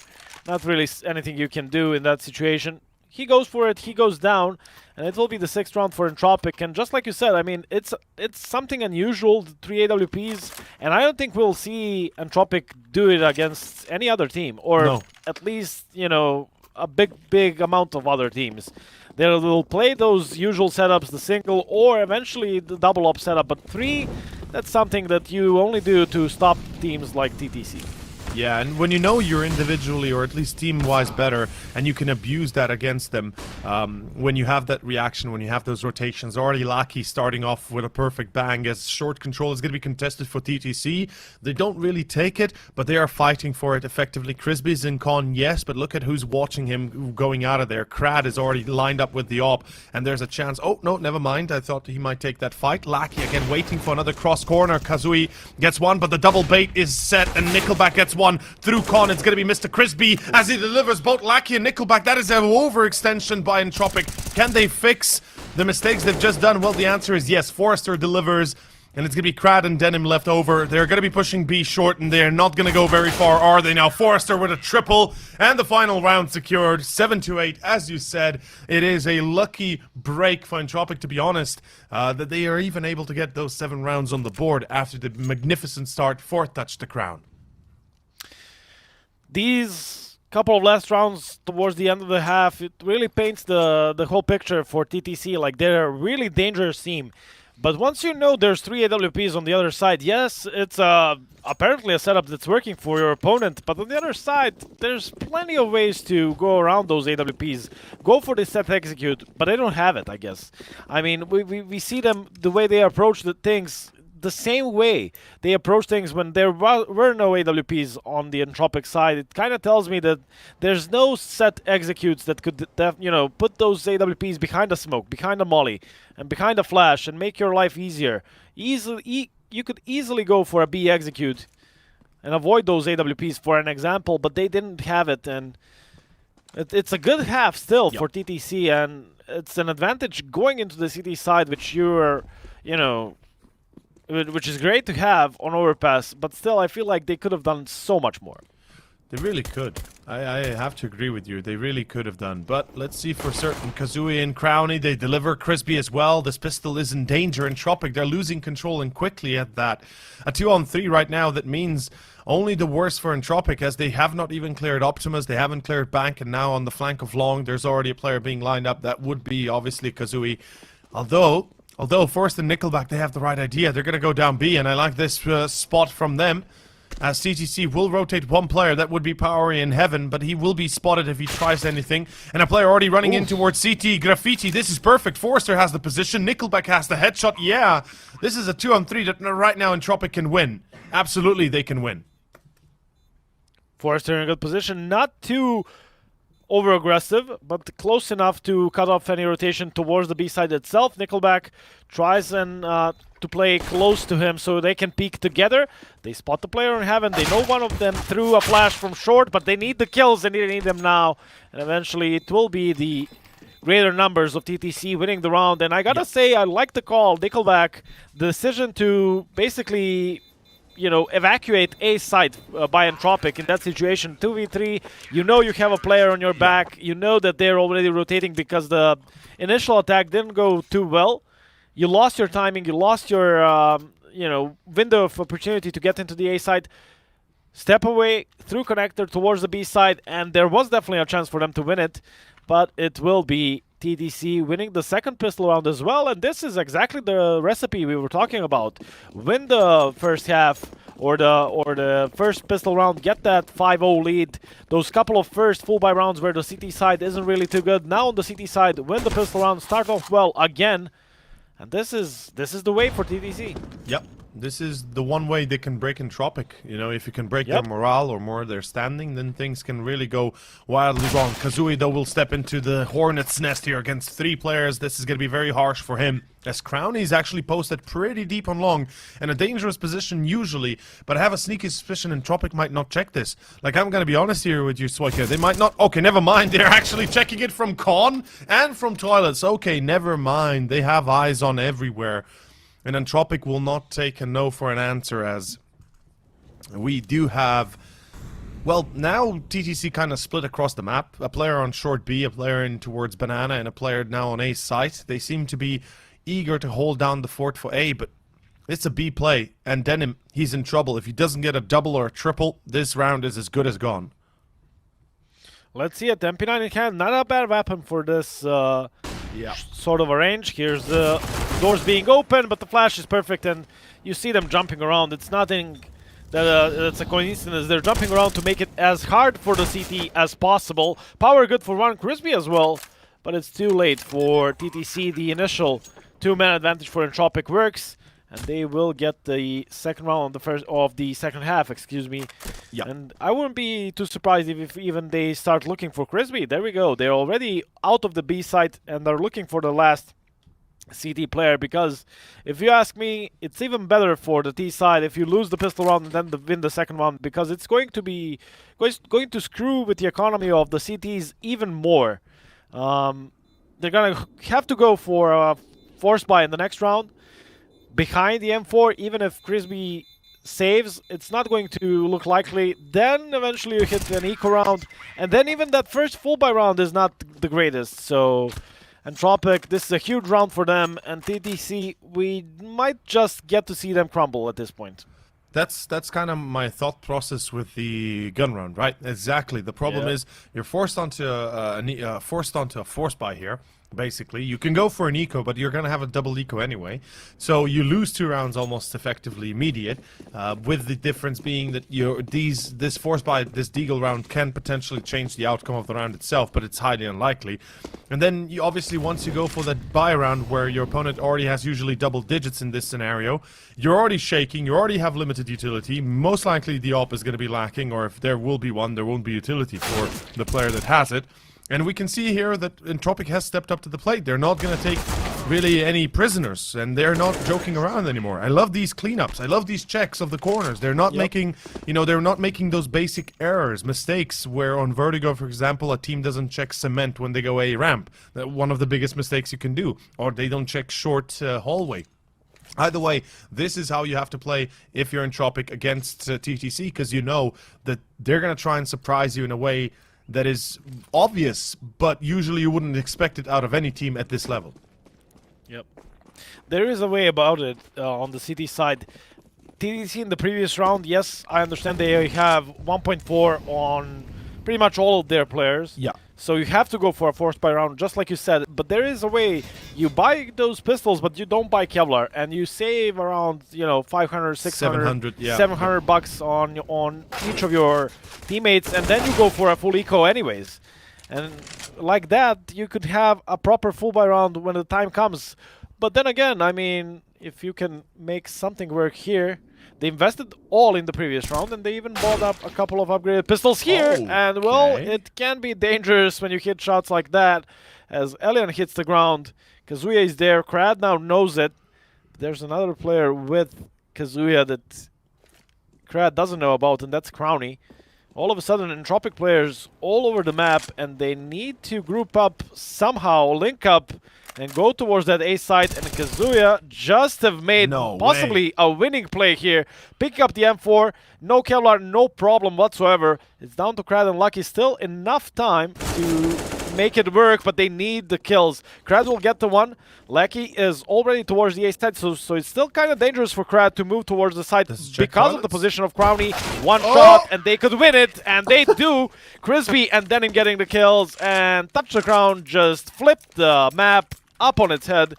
Not really anything you can do in that situation. He goes for it, he goes down, and it will be the 6th round for Entropiq. And just like you said, I mean, it's something unusual, 3 AWPs, and I don't think we'll see Entropiq do it against any other team, or at least, a big amount of other teams. They will play those usual setups, the single, or eventually the double up setup, but 3, that's something that you only do to stop teams like TTC. Yeah, and when you know you're individually or at least team-wise better, and you can abuse that against them, when you have that reaction, when you have those rotations, already Lucky starting off with a perfect bang as short control is going to be contested for TTC. They don't really take it, but they are fighting for it effectively. Crispy's in Con, yes, but look at who's watching him going out of there. Krad is already lined up with the op, and there's a chance. Oh, no, never mind. I thought he might take that fight. Lucky again waiting for another cross corner. Kazui gets one, but the double bait is set, and Nickelback gets one through Con. It's going to be Mr. Crispy as he delivers both Lucky and Nickelback. That is an overextension by Entropiq. Can they fix the mistakes they've just done? Well, the answer is yes. Forrester delivers. And it's going to be Krad and Denim left over. They're going to be pushing B short, and they're not going to go very far, are they now? Forrester with a triple, and the final round secured. 7-8, as you said. It is a lucky break for Entropiq, to be honest, that they are even able to get those 7 rounds on the board after the magnificent start. Fourth touched the crown. These couple of last rounds towards the end of the half, it really paints the whole picture for TTC. Like, they're a really dangerous team. But once you know there's 3 AWPs on the other side, yes, it's apparently a setup that's working for your opponent. But on the other side, there's plenty of ways to go around those AWPs. Go for the set execute, but they don't have it, I guess. I mean, we see them, the way they approach the things, the same way they approach things when there were no AWPs on the Entropiq side. It kind of tells me that there's no set executes that could, you know, put those AWPs behind the smoke, behind the molly, and behind the flash, and make your life easier. You could easily go for a B execute and avoid those AWPs, for an example, but they didn't have it, and it's a good half still for TTC, and it's an advantage going into the CT side, which you're, you know, which is great to have on overpass, but still I feel like they could have done so much more. They really could. I have to agree with you. They really could have done. But let's see for certain. Kazooie and Crownie, they deliver. Crispy as well. This pistol is in danger. Entropiq, they're losing control, and quickly at that. A 2-on-3 right now. That means only the worst for Entropiq, as they have not even cleared Optimus. They haven't cleared Bank, and now on the flank of Long, there's already a player being lined up. That would be obviously Kazooie. Although Forrest and Nickelback, they have the right idea. They're going to go down B, and I like this spot from them. As TTC will rotate one player, that would be Powery in Heaven, but he will be spotted if he tries anything. And a player already running in towards CT. Graffiti, this is perfect. Forrester has the position. Nickelback has the headshot. Yeah, this is a 2-on-3 that right now Entropiq can win. Absolutely, they can win. Forrester in a good position, not too over-aggressive, but close enough to cut off any rotation towards the B side itself. Nickelback tries and to play close to him so they can peek together. They spot the player in Heaven. They know one of them threw a flash from short, but they need the kills. They need them now. And eventually it will be the greater numbers of TTC winning the round. And I gotta say, I like the call. Nickelback, the decision to basically, you know, evacuate A site by Entropiq in that situation. 2v3, you know you have a player on your back. You know that they're already rotating because the initial attack didn't go too well. You lost your timing. You lost your, you know, window of opportunity to get into the A side. Step away through connector towards the B side, and there was definitely a chance for them to win it, but it will be TTC winning the second pistol round as well, and this is exactly the recipe we were talking about. Win the first half or the first pistol round, get that 5-0 lead. Those couple of first full buy rounds where the CT side isn't really too good. Now on the CT side, win the pistol round, start off well again, and this is the way for TTC. Yep. This is the one way they can break Entropiq. You know, if you can break their morale or more their standing, then things can really go wildly wrong. Kazooie, though, will step into the Hornet's nest here against 3 players. This is going to be very harsh for him, as Crownie's actually posted pretty deep on Long, in a dangerous position usually, but I have a sneaky suspicion Entropiq might not check this. Like, I'm going to be honest here with you, Swoika. They might not... Okay, never mind. They're actually checking it from Con and from toilets. Okay, never mind. They have eyes on everywhere. And Entropiq will not take a no for an answer, as we do have... Well, now TTC kind of split across the map. A player on short B, a player in towards Banana, and a player now on A site. They seem to be eager to hold down the fort for A, but it's a B play. And Denim, he's in trouble. If he doesn't get a double or a triple, this round is as good as gone. Let's see it. MP9 in hand. Not a bad weapon for this sort of a range. Here's the doors being open, but the flash is perfect, and you see them jumping around. It's nothing that's a coincidence. They're jumping around to make it as hard for the CT as possible. Power good for one, Crispy as well, but it's too late for TTC. The initial 2-man advantage for Entropiq works, and they will get the second round of the second half, excuse me. Yeah. And I wouldn't be too surprised if even they start looking for Crispy. There we go. They're already out of the B site, and they're looking for the last CT player, because if you ask me, it's even better for the T side if you lose the pistol round and then win the second round, because it's going to screw with the economy of the CTs even more. They're gonna have to go for a force buy in the next round, behind the M4, even if Crispy saves, it's not going to look likely. Then eventually you hit an eco round, and then even that first full buy round is not the greatest. So Entropiq, this is a huge round for them, and TTC, we might just get to see them crumble at this point. That's kind of my thought process with the gun round, right? Exactly. The problem is you're forced onto a force buy here. Basically, you can go for an eco, but you're gonna have a double eco anyway, so you lose 2 rounds almost effectively immediate. With the difference being that this force buy, this deagle round can potentially change the outcome of the round itself, but it's highly unlikely. And then you obviously, once you go for that buy round where your opponent already has usually double digits in this scenario, you're already shaking, you already have limited utility. Most likely the op is going to be lacking, or if there will be one, there won't be utility for the player that has it. And we can see here that Entropiq has stepped up to the plate. They're not going to take really any prisoners, and they're not joking around anymore. I love these cleanups. I love these checks of the corners. They're not making, they're not making those basic errors, mistakes, where on Vertigo, for example, a team doesn't check cement when they go A ramp. One of the biggest mistakes you can do. Or they don't check short hallway. Either way, this is how you have to play if you're Entropiq against TTC, because you know that they're going to try and surprise you in a way that is obvious, but usually you wouldn't expect it out of any team at this level. Yep. There is a way about it on the CT side. TTC in the previous round, yes, I understand they have 1.4 on pretty much all of their players. Yeah. So you have to go for a force buy round, just like you said. But there is a way. You buy those pistols, but you don't buy Kevlar, and you save around 500, 600, 700 bucks on each of your teammates, and then you go for a full eco anyways. And like that, you could have a proper full buy round when the time comes. But then again, I mean, if you can make something work here. They invested all in the previous round, and they even bought up a couple of upgraded pistols here. And, well, it can be dangerous when you hit shots like that. As Elian hits the ground, Kazuya is there. Krad now knows it. There's another player with Kazuya that Krad doesn't know about, and that's Crowny. All of a sudden, Entropiq players all over the map, and they need to group up somehow, link up, and go towards that A site, and Kazuya just have made possibly a winning play here. Picking up the M4, no Kevlar, no problem whatsoever. It's down to Krad and Lucky. Still enough time to make it work, but they need the kills. Krad will get the one. Lucky is already towards the A site, so it's still kind of dangerous for Krad to move towards the site because of the position of Crowny. One shot, and they could win it, and they do. Crispy and Denim getting the kills, and Touch the Crown just flipped the map up on its head,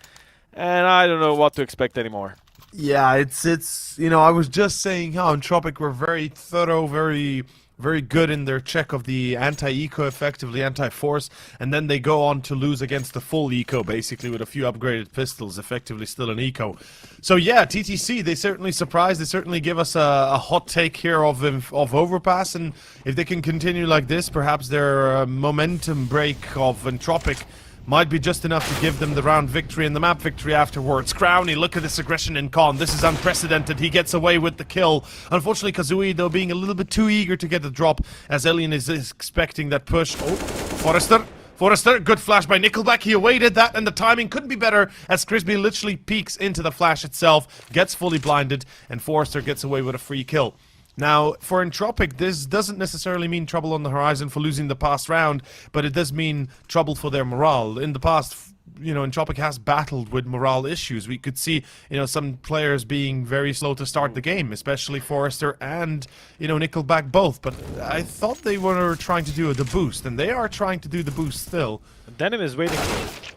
and I don't know what to expect anymore. Yeah, it's I was just saying how Entropiq were very thorough, very good in their check of the anti-eco, effectively anti-force, and then they go on to lose against the full eco, basically, with a few upgraded pistols, effectively still an eco. So yeah, TTC, they certainly surprised, they certainly give us a hot take here of Overpass, and if they can continue like this, perhaps their momentum break of Entropiq might be just enough to give them the round victory and the map victory afterwards. Crowny, look at this aggression in Con. This is unprecedented. He gets away with the kill. Unfortunately, Kazui, though, being a little bit too eager to get the drop, as Elian is expecting that push. Oh, Forrester, good flash by Nickelback. He awaited that, and the timing couldn't be better, as Crispy literally peeks into the flash itself, gets fully blinded, and Forrester gets away with a free kill. Now, for Entropiq, this doesn't necessarily mean trouble on the horizon for losing the past round, but it does mean trouble for their morale. In the past, Entropiq has battled with morale issues. We could see, some players being very slow to start the game, especially Forrester and, Nickelback both. But I thought they were trying to do the boost, and they are trying to do the boost still. Denim is waiting for it.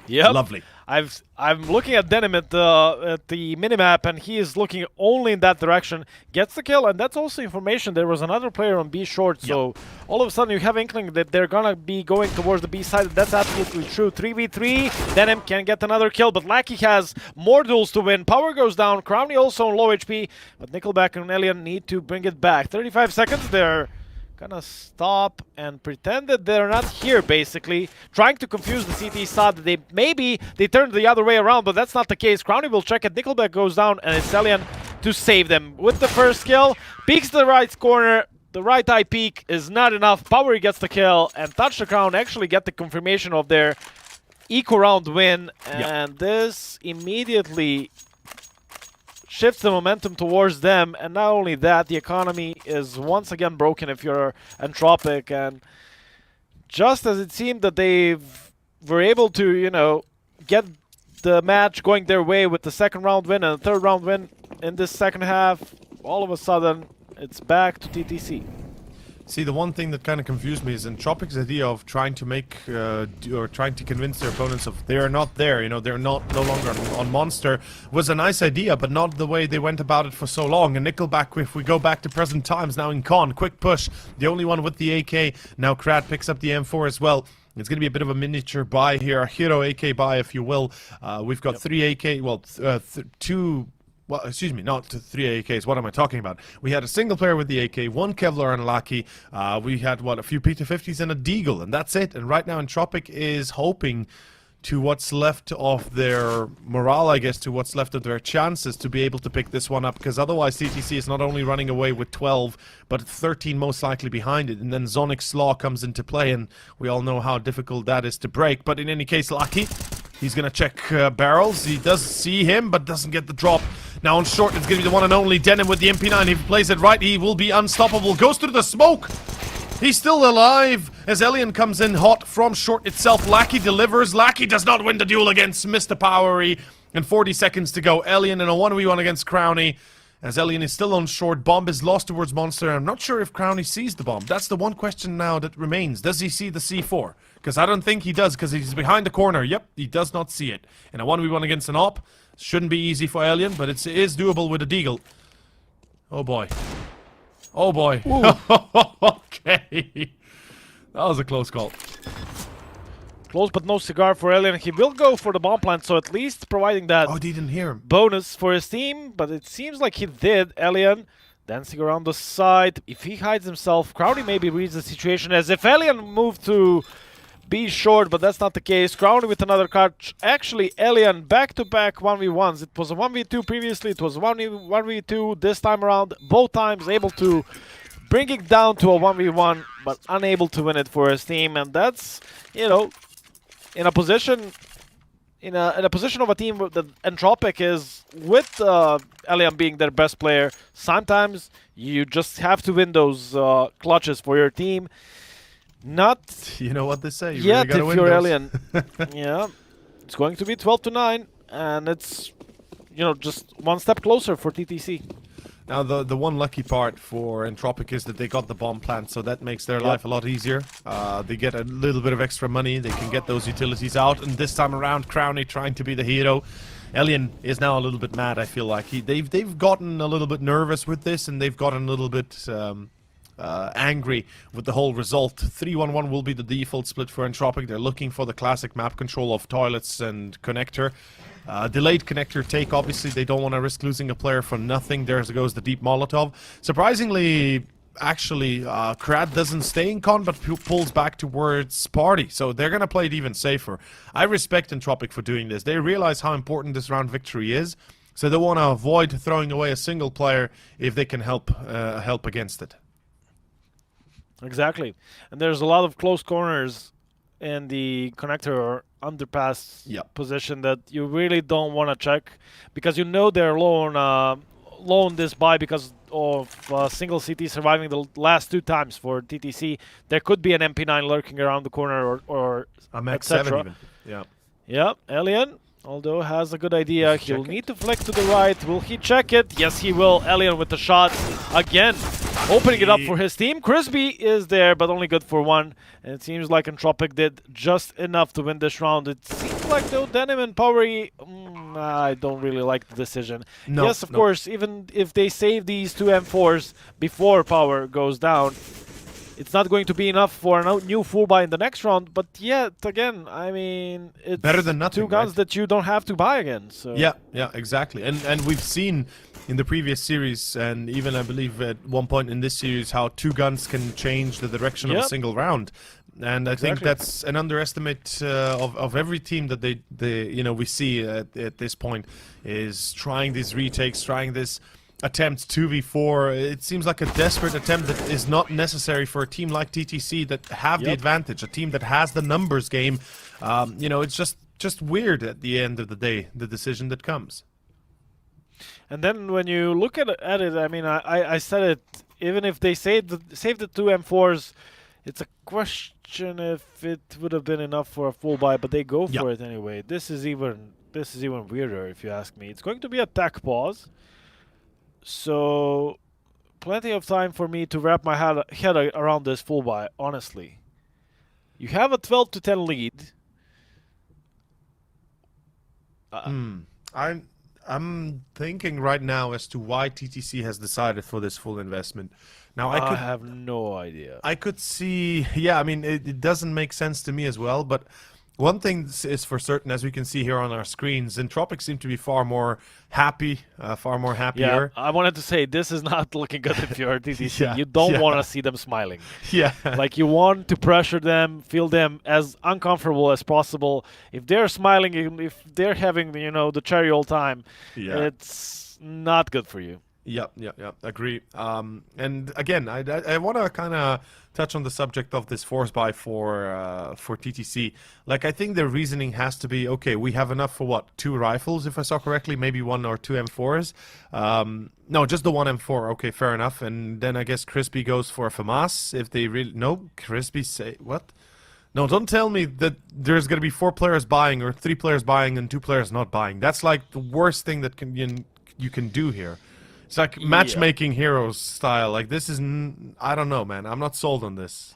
Yep. Lovely. I'm looking at Denim at the minimap, and he is looking only in that direction. Gets the kill, and that's also information. There was another player on B short, so all of a sudden you have inkling that they're gonna be going towards the B side. That's absolutely true. 3v3. Denim can get another kill, but Lackey has more duels to win. Power goes down. Crowny also on low HP, but Nickelback and Elian need to bring it back. 35 seconds there. Gonna stop and pretend that they're not here, basically. Trying to confuse the CT side. Maybe they turned the other way around, but that's not the case. Crowny will check it. Nickelback goes down, and it's Elian to save them. With the first kill, peeks to the right corner. The right eye peek is not enough. Power gets the kill, and Touch the Crown actually get the confirmation of their eco round win. And this immediately shifts the momentum towards them. And not only that, the economy is once again broken if you're Entropiq. And just as it seemed that they were able to, you know, get the match going their way with the second round win and the third round win in this second half, all of a sudden it's back to TTC. See, the one thing that kind of confused me is Entropiq's idea of trying to make or trying to convince their opponents of they are not there, you know, they're no longer on Monster, was a nice idea, but not the way they went about it for so long. And Nickelback, if we go back to present times, now in Con, quick push, the only one with the AK. Now Krad picks up the M4 as well. It's going to be a bit of a miniature buy here, a hero AK buy, if you will. We've got 3 AK, well, 2... Well, excuse me, not 3 AKs. What am I talking about? We had a single player with the AK, 1 Kevlar and Lucky. We had, what, a few P250s and a Deagle, and that's it. And right now, Entropiq is hoping to what's left of their morale, I guess, to what's left of their chances to be able to pick this one up, because otherwise TTC is not only running away with 12, but 13 most likely behind it. And then Zonic's Law comes into play, and we all know how difficult that is to break. But in any case, Lucky, he's going to check barrels. He does see him, but doesn't get the drop. Now on short, it's going to be the one and only Denim with the MP9. If he plays it right, he will be unstoppable. Goes through the smoke. He's still alive as Elian comes in hot from short itself. Lackey delivers. Lackey does not win the duel against Mr. Powery. And 40 seconds to go. Elian in a 1v1 against Crowny. As Elian is still on short. Bomb is lost towards Monster. I'm not sure if Crowny sees the bomb. That's the one question now that remains. Does he see the C4? Because I don't think he does, because he's behind the corner. Yep, he does not see it. In a 1v1 against an op. Shouldn't be easy for Alien, but it is doable with a Deagle. Oh boy. Oh boy. Okay. That was a close call. Close but no cigar for Alien. He will go for the bomb plant, so at least providing that he didn't hear him. Bonus for his team, but it seems like he did. Alien dancing around the side. If he hides himself, Crowdy maybe reads the situation as if Alien moved to be short, but that's not the case. Crowdy with another card. Actually, Alien back-to-back 1v1s. It was a 1v2 previously. It was a 1v2 this time around. Both times able to bring it down to a 1v1, but unable to win it for his team. And that's, you know, in a position of a team that Entropiq is with Alien being their best player. Sometimes you just have to win those clutches for your team. Not, you know what they say. You yet really if you're Alien. Yeah, it's going to be 12-9, and it's, you know, just one step closer for TTC. Now the one lucky part for Entropiq is that they got the bomb plant, so that makes their life a lot easier. They get a little bit of extra money. They can get those utilities out, and this time around, Crowny trying to be the hero. Alien is now a little bit mad. I feel like they've gotten a little bit nervous with this, and they've gotten a little bit angry with the whole result. 3-1-1 will be the default split for Entropiq. They're looking for the classic map control of toilets and connector. Delayed connector take, obviously they don't want to risk losing a player for nothing. There goes the deep Molotov. Surprisingly, actually, Krad doesn't stay in con, but pulls back towards party. So they're going to play it even safer. I respect Entropiq for doing this. They realize how important this round victory is. So they want to avoid throwing away a single player if they can help against it. Exactly. And there's a lot of close corners in the connector or underpass position that you really don't want to check, because you know they're low on this buy because of single CT surviving the last 2 times for TTC. There could be an MP9 lurking around the corner or a Max 7 even. Yeah. Yeah, Alien, although has a good idea. He'll need to flick to the right. Will he check it? Yes, he will. Alien with the shot again. Opening it up for his team. Crispy is there, but only good for 1. And it seems like Entropiq did just enough to win this round. It seems like, though, Denim and Powery, I don't really like the decision. No, yes, of course, even if they save these 2 M4s before Power goes down, it's not going to be enough for a new full buy in the next round. But yet, again, I mean, it's better than nothing, 2 guns that you don't have to buy again. So yeah, exactly. And we've seen in the previous series, and even I believe at one point in this series, how 2 guns can change the direction of a single round. And I think that's an underestimate of every team that we see at this point, is trying these retakes, trying this attempt 2v4. It seems like a desperate attempt that is not necessary for a team like TTC that have the advantage, a team that has the numbers game. You know, it's just weird at the end of the day, the decision that comes. And then when you look at it, I mean, I said it. Even if they save the two M4s, it's a question if it would have been enough for a full buy, but they go for it anyway. This is even weirder, if you ask me. It's going to be a tech pause, so plenty of time for me to wrap my head around this full buy. Honestly, you have a 12-10 lead. I'm thinking right now as to why TTC has decided for this full investment. Now I have no idea. I could see, yeah, I mean, it doesn't make sense to me as well, but one thing is for certain, as we can see here on our screens, Entropiq seem to be far more happy, far more happier. Yeah, I wanted to say, this is not looking good if you're TTC. You don't want to see them smiling. Yeah. Like, you want to pressure them, feel them as uncomfortable as possible. If they're smiling, if they're having, you know, the cherry all time, it's not good for you. Yep, agree. And again, I want to kind of touch on the subject of this force buy for TTC. Like, I think their reasoning has to be, okay, we have enough for what, 2 rifles, if I saw correctly, maybe 1 or 2 M4s. No, just the 1 M4. Okay, fair enough. And then I guess Crispy goes for a FAMAS if they really. No, Crispy say what? No, don't tell me that there's going to be 4 players buying or 3 players buying and 2 players not buying. That's like the worst thing that you can do here. It's like matchmaking heroes style. Like, this is, I don't know, man. I'm not sold on this.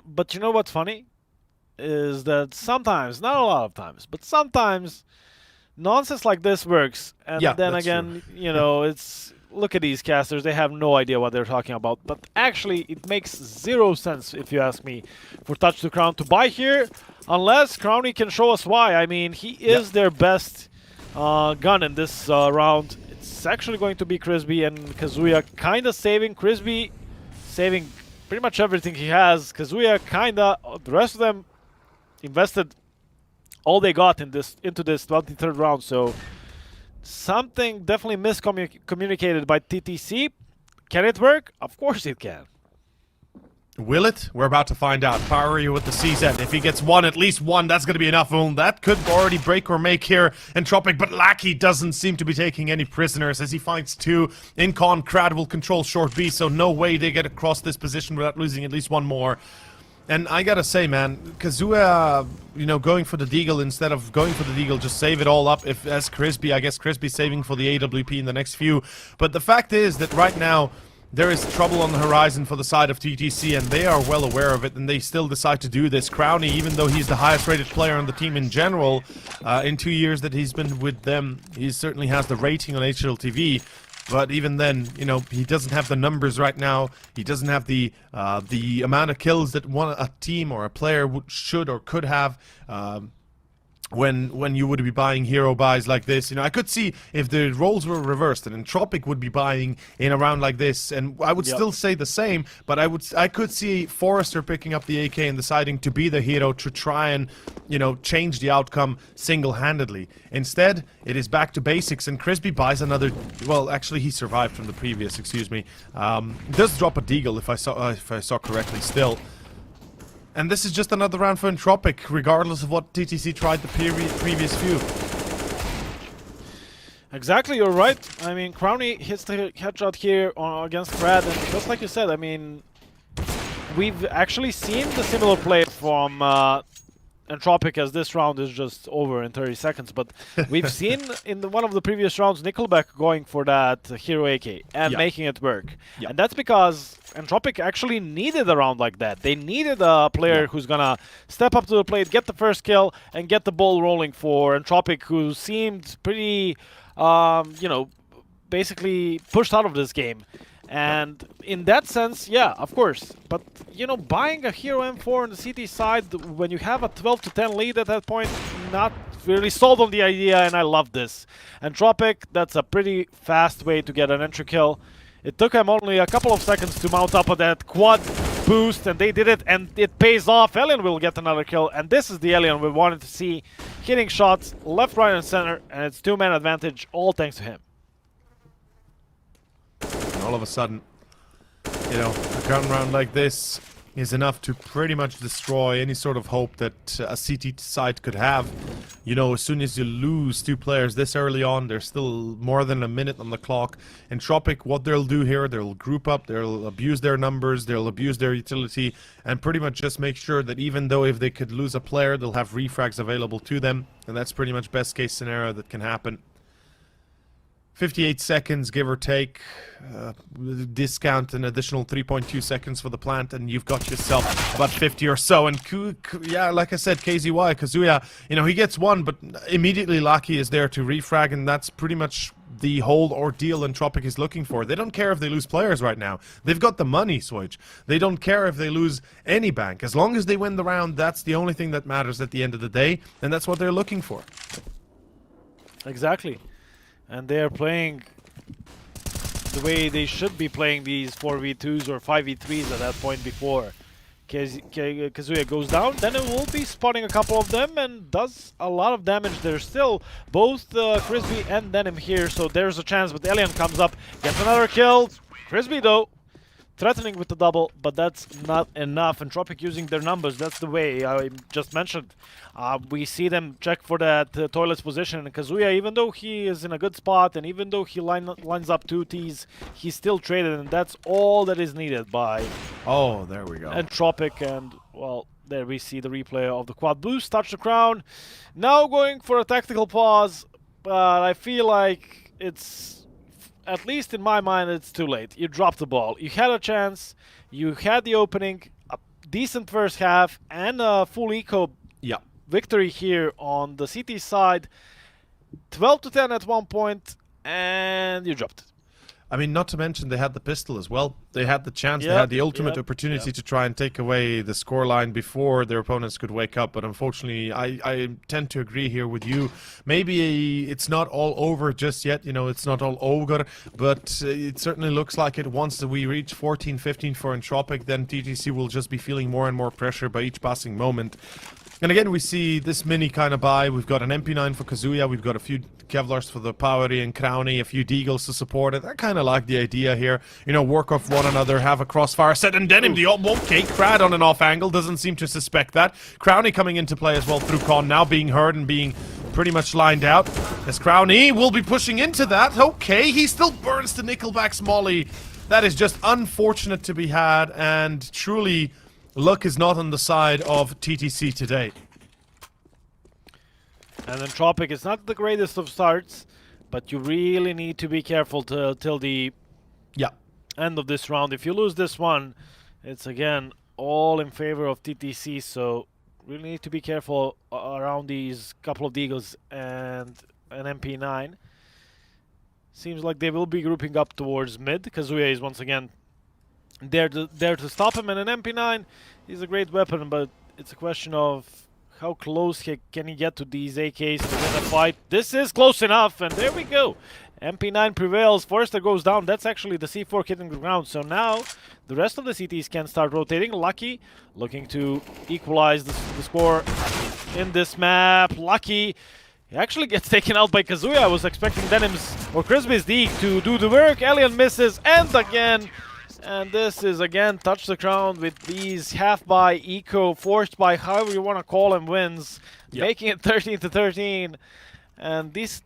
But you know what's funny? Is that sometimes, not a lot of times, but sometimes nonsense like this works. And then again, you know, it's, look at these casters. They have no idea what they're talking about. But actually, it makes 0 sense, if you ask me, for Touch to Crown to buy here. Unless Crowny can show us why. I mean, he is their best gun in this round. It's actually going to be Crispy and Kazuya kind of saving. Crispy saving pretty much everything he has. Kazuya kind of, the rest of them invested all they got into this 23rd round. So something definitely miscommunicated by TTC. Can it work? Of course it can. Will it? We're about to find out. Powery with the CZ. If he gets 1, at least 1, that's going to be enough. Well, that could already break or make here. Entropiq, but Lackey doesn't seem to be taking any prisoners as he finds 2. Incon, Crad will control short B, so no way they get across this position without losing at least 1 more. And I gotta say, man, Kazuya, you know, going for the Deagle instead of going for the Deagle, just save it all up. If as Crispy, I guess Crispy's saving for the AWP in the next few. But the fact is that right now, there is trouble on the horizon for the side of TTC, and they are well aware of it, and they still decide to do this. Crowny, even though he's the highest rated player on the team in general, in 2 years that he's been with them, he certainly has the rating on HLTV. But even then, you know, he doesn't have the numbers right now. He doesn't have the amount of kills that a team or a player should or could have. When you would be buying hero buys like this, you know, I could see if the roles were reversed and Entropiq would be buying in a round like this, and I would still say the same, but I could see Forrester picking up the AK and deciding to be the hero to try and, you know, change the outcome single-handedly. Instead, it is back to basics, and Crispy buys another. Well, actually, he survived from the previous. Excuse me. Does drop a Deagle if I saw correctly. Still. And this is just another round for Entropiq, regardless of what TTC tried the previous few. Exactly, you're right. I mean, Crowny hits the headshot here against Brad, and just like you said, I mean, we've actually seen the similar play from Entropiq, as this round is just over in 30 seconds, but we've seen in one of the previous rounds Nickelback going for that hero AK and making it work. And that's because Entropiq actually needed a round like that. They needed a player who's gonna step up to the plate, get the first kill, and get the ball rolling for Entropiq, who seemed pretty, you know, basically pushed out of this game. And in that sense, yeah, of course. But, you know, buying a hero M4 on the CT side when you have a 12-10 lead at that point, not really sold on the idea, and I love this. Entropiq, that's a pretty fast way to get an entry kill. It took him only a couple of seconds to mount up on that quad boost, and they did it, and it pays off. Alien will get another kill, and this is the Alien we wanted to see. Hitting shots left, right, and center, and it's 2-man advantage, all thanks to him. All of a sudden, you know, a gun round like this is enough to pretty much destroy any sort of hope that a CT side could have. you know, as soon as you lose 2 players this early on, there's still more than a minute on the clock. Entropiq, what they'll do here, they'll group up, they'll abuse their numbers, they'll abuse their utility, and pretty much just make sure that even though if they could lose a player, they'll have refrags available to them, and that's pretty much best case scenario that can happen. 58 seconds, give or take. Discount an additional 3.2 seconds for the plant, and you've got yourself about 50 or so. And yeah, like I said, KZY, Kazuya, you know, he gets one, but immediately Lucky is there to refrag, and that's pretty much the whole ordeal Entropiq is looking for. They don't care if they lose players right now. They've got the money, Switch. They don't care if they lose any bank. As long as they win the round, that's the only thing that matters at the end of the day, and that's what they're looking for. Exactly. And they are playing the way they should be playing these 4v2s or 5v3s at that point before. Kazuya goes down, then it will be spotting a couple of them and does a lot of damage. There's still both Frisbee and Denim here, so there's a chance, but Alien comes up, gets another kill. Frisbee though, threatening with the double, but that's not enough. Entropiq using their numbers, that's the way I just mentioned. We see them check for that toilet's position, and Kazuya, even though he is in a good spot, and even though he lines up 2 Ts, he's still traded, and that's all that is needed by There we go. Entropiq. And, well, there we see the replay of the quad boost, touch the crown. Now going for a tactical pause, but I feel like it's, at least in my mind, it's too late. You dropped the ball. You had a chance. You had the opening, a decent first half, and a full eco victory here on the CT side. 12-10 at one point, and you dropped it. I mean, not to mention they had the pistol as well. They had the chance, they had the ultimate opportunity to try and take away the scoreline before their opponents could wake up. But unfortunately, I tend to agree here with you. Maybe it's not all over just yet, you know, it's not all over, but it certainly looks like it. Once we reach 14-15 for Entropiq, then TTC will just be feeling more and more pressure by each passing moment. And again, we see this mini kind of buy. We've got an MP9 for Kazuya, we've got a few Kevlars for the Powery and Crowny, a few Deagles to support it. I kind of like the idea here. You know, work off one another, have a crossfire set, and Denim, the okay, Crad on an off angle, doesn't seem to suspect that. Crowny coming into play as well through Con, now being heard and being pretty much lined out. As Crowny will be pushing into that. Okay, he still burns the Nickelback's molly. That is just unfortunate to be had, and truly luck is not on the side of TTC today. And Entropiq is not the greatest of starts, but you really need to be careful till the end of this round. If you lose this one, it's again all in favor of TTC, so really need to be careful around these couple of Deagles and an MP9. Seems like they will be grouping up towards mid. Kazuya is once again there to stop him, and an MP9 is a great weapon, but it's a question of how close can he get to these AKs to win a fight. This is close enough, and there we go. MP9 prevails. Forrester goes down. That's actually the C4 hitting the ground. So now the rest of the CTs can start rotating. Lucky looking to equalize the score in this map. Lucky he actually gets taken out by Kazuya. I was expecting Denim's or Crispy's Deeg to do the work. Alien misses, and again. And this is again touch the crown with these half by eco, forced by however you want to call them wins, making it 13-13. And this,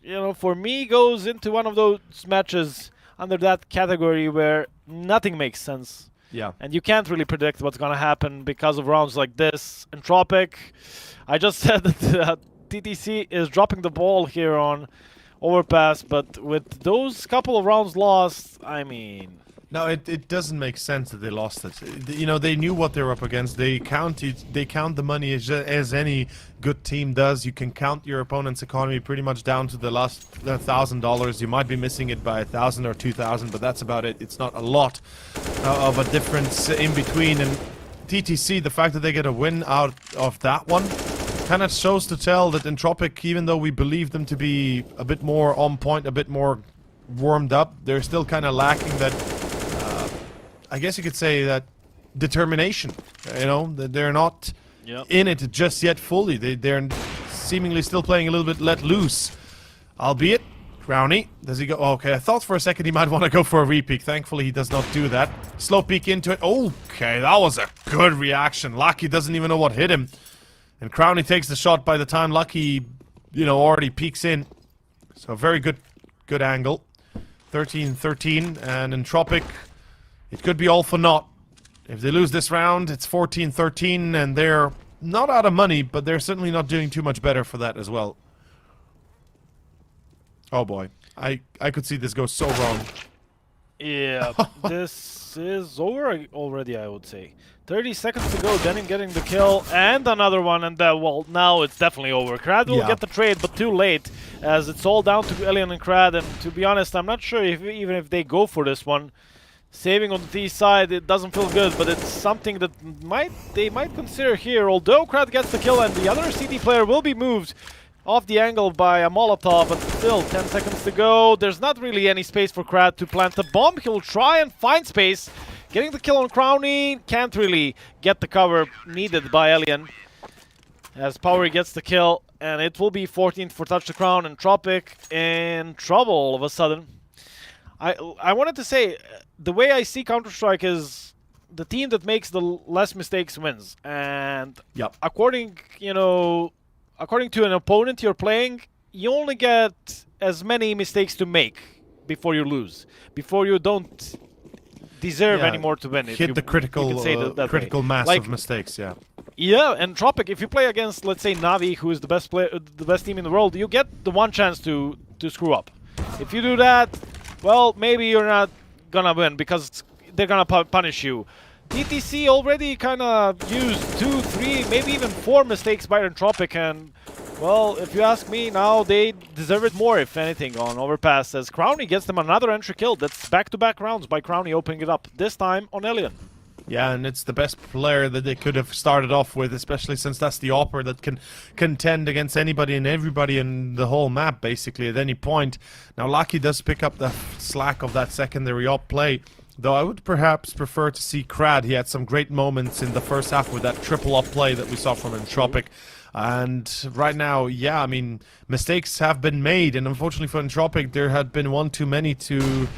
you know, for me goes into one of those matches under that category where nothing makes sense. Yeah. And you can't really predict what's gonna happen because of rounds like this. Entropiq, I just said that TTC is dropping the ball here on Overpass, but with those couple of rounds lost, I mean. No, it doesn't make sense that they lost it. You know, they knew what they were up against. They count the money as any good team does. You can count your opponent's economy pretty much down to the last $1,000. You might be missing it by 1,000 or 2,000, but that's about it. It's not a lot of a difference in between. And TTC, the fact that they get a win out of that one kind of shows to tell that Entropiq, even though we believe them to be a bit more on point, a bit more warmed up, they're still kind of lacking that, I guess you could say, that determination. You know, that they're not in it just yet fully. They're seemingly still playing a little bit let loose. Albeit, Crowny, does he go? Okay, I thought for a second he might want to go for a repeat. Thankfully, he does not do that. Slow peek into it. Okay, that was a good reaction. Lucky doesn't even know what hit him. And Crowny takes the shot by the time Lucky, already peeks in. So very good angle. 13-13, and Entropiq, it could be all for naught. If they lose this round, it's 14-13, and they're not out of money, but they're certainly not doing too much better for that as well. Oh boy, I could see this go so wrong. Yeah, this is over already, I would say. 30 seconds to go, Denim getting the kill, and another one, and well, now it's definitely over. Krad will get the trade, but too late, as it's all down to Elian and Krad, and to be honest, I'm not sure even if they go for this one. Saving on the T side, it doesn't feel good, but it's something that they might consider here, although Krad gets the kill, and the other CD player will be moved off the angle by a Molotov, but still 10 seconds to go. There's not really any space for Krad to plant the bomb. He'll try and find space. Getting the kill on Crowny, can't really get the cover needed by Elian. As Power gets the kill, and it will be 14th for Touch the Crown, and Entropiq in trouble all of a sudden. I wanted to say, the way I see Counter-Strike is the team that makes the less mistakes wins. And according to an opponent you're playing, you only get as many mistakes to make before you lose, before you don't deserve anymore to win. Hit the critical mass of mistakes. Yeah, and Entropiq, if you play against, let's say, Navi, who is the best team in the world, you get the one chance to screw up. If you do that, well, maybe you're not gonna win because they're gonna punish you. TTC already kind of used 2, 3, maybe even 4 mistakes by Entropiq, and well, if you ask me, now they deserve it more, if anything, on Overpass, as Crowny gets them another entry kill. That's back-to-back rounds by Crowny opening it up, this time on Elian. Yeah, and it's the best player that they could have started off with, especially since that's the Opera that can contend against anybody and everybody in the whole map, basically, at any point. Now, Lucky does pick up the slack of that secondary op play, though I would perhaps prefer to see Krad. He had some great moments in the first half with that triple up play that we saw from Entropiq. And right now, yeah, I mean, mistakes have been made, and unfortunately for Entropiq, there had been one too many to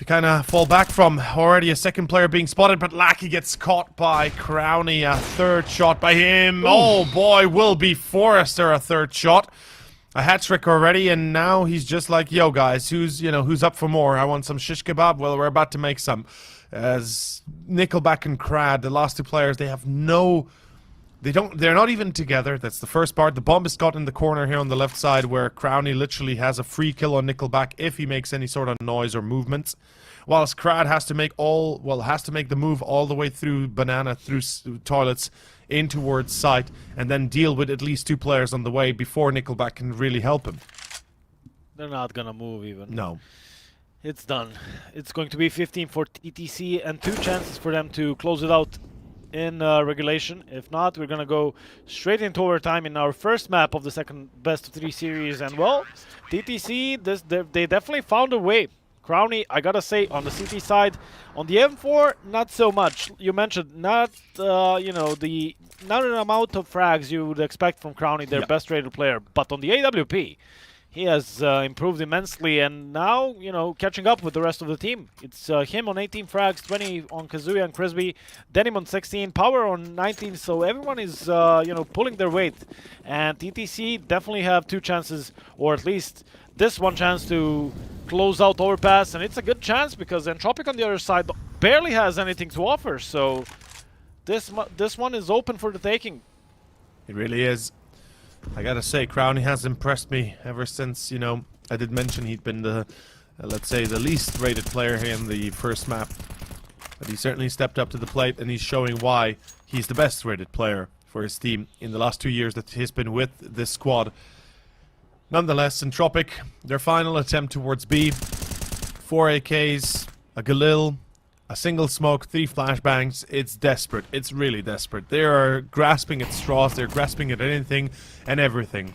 kind of fall back from. Already a second player being spotted, but Lucky gets caught by Crowny. A third shot by him. Ooh. Oh boy, will be Forrester a third shot. A hat-trick already, and now he's just like, yo guys, who's up for more? I want some shish kebab. Well, we're about to make some. As Nickelback and Krad, the last two players, they have no... They're not even together. That's the first part. The bomb is caught in the corner here on the left side, where Crowny literally has a free kill on Nickelback if he makes any sort of noise or movements. Whilst Krad has to make the move all the way through Banana, through toilets, in towards site, and then deal with at least 2 players on the way before Nickelback can really help him. They're not gonna move even. No. It's done. It's going to be 15 for TTC and 2 chances for them to close it out in regulation. If not, we're gonna go straight into overtime in our first map of the second best of 3 series. And well, TTC, they definitely found a way. Crowny, I gotta say, on the CT side, on the M4, not so much. You mentioned not not an amount of frags you would expect from Crowny, their best rated player, but on the AWP, he has improved immensely, and now, catching up with the rest of the team. It's him on 18 frags, 20 on Kazuya and Crisby, Denim on 16, Power on 19, so everyone is, pulling their weight. And TTC definitely have 2 chances, or at least this one chance to close out Overpass, and it's a good chance because Entropiq on the other side barely has anything to offer, so this one is open for the taking. It really is. I gotta say, Crowny has impressed me ever since, I did mention he'd been the, let's say, the least rated player here in the first map. But he certainly stepped up to the plate, and he's showing why he's the best rated player for his team in the last 2 years that he's been with this squad. Nonetheless, Entropiq, their final attempt towards B, 4 AKs, a Galil, a single smoke, 3 flashbangs. It's desperate. It's really desperate. They are grasping at straws. They're grasping at anything and everything.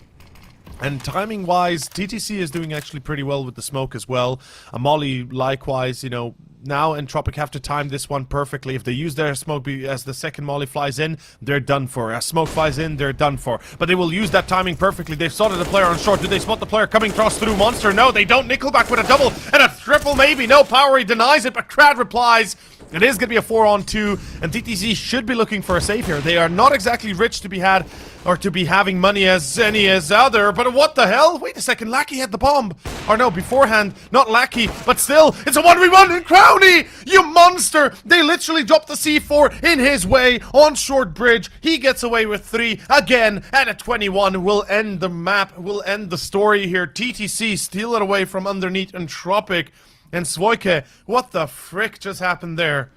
And timing-wise, TTC is doing actually pretty well with the smoke as well. Molly, likewise, now Entropiq have to time this one perfectly. If they use their smoke as the second Molly flies in, they're done for. As smoke flies in, they're done for. But they will use that timing perfectly. They've spotted the player on short. Do they spot the player coming cross through Monster? No, they don't. Nickelback with a double and a triple maybe. No, Power, he denies it, but Krad replies. It is going to be a 4-on-2, and TTC should be looking for a save here. They are not exactly rich to be had, or to be having money as any as other, but what the hell? Wait a second, Lackey had the bomb. Or no, beforehand, not Lackey, but still, it's a 1v1 in Crowny! You monster! They literally dropped the C4 in his way on short bridge. He gets away with 3 again, and a 21 will end the map, will end the story here. TTC steal it away from underneath Entropiq. And Svoike, what the frick just happened there?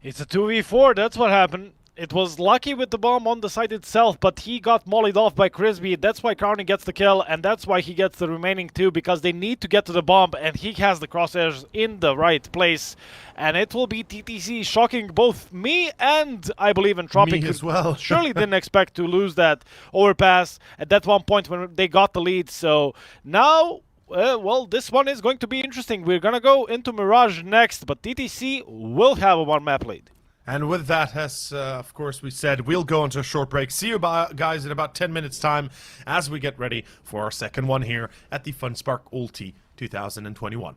It's a 2v4, that's what happened. It was Lucky with the bomb on the site itself, but he got mollied off by Crispy. That's why Crowny gets the kill, and that's why he gets the remaining 2, because they need to get to the bomb, and he has the crosshairs in the right place. And it will be TTC shocking both me and, I believe, Entropiq. Me as well. Surely didn't expect to lose that overpass at that one point when they got the lead. So now... well, this one is going to be interesting. We're gonna go into Mirage next, but TTC will have a one-map lead. And with that, as of course we said, we'll go into a short break. See you guys in about 10 minutes time as we get ready for our second one here at the Funspark ULTI 2021.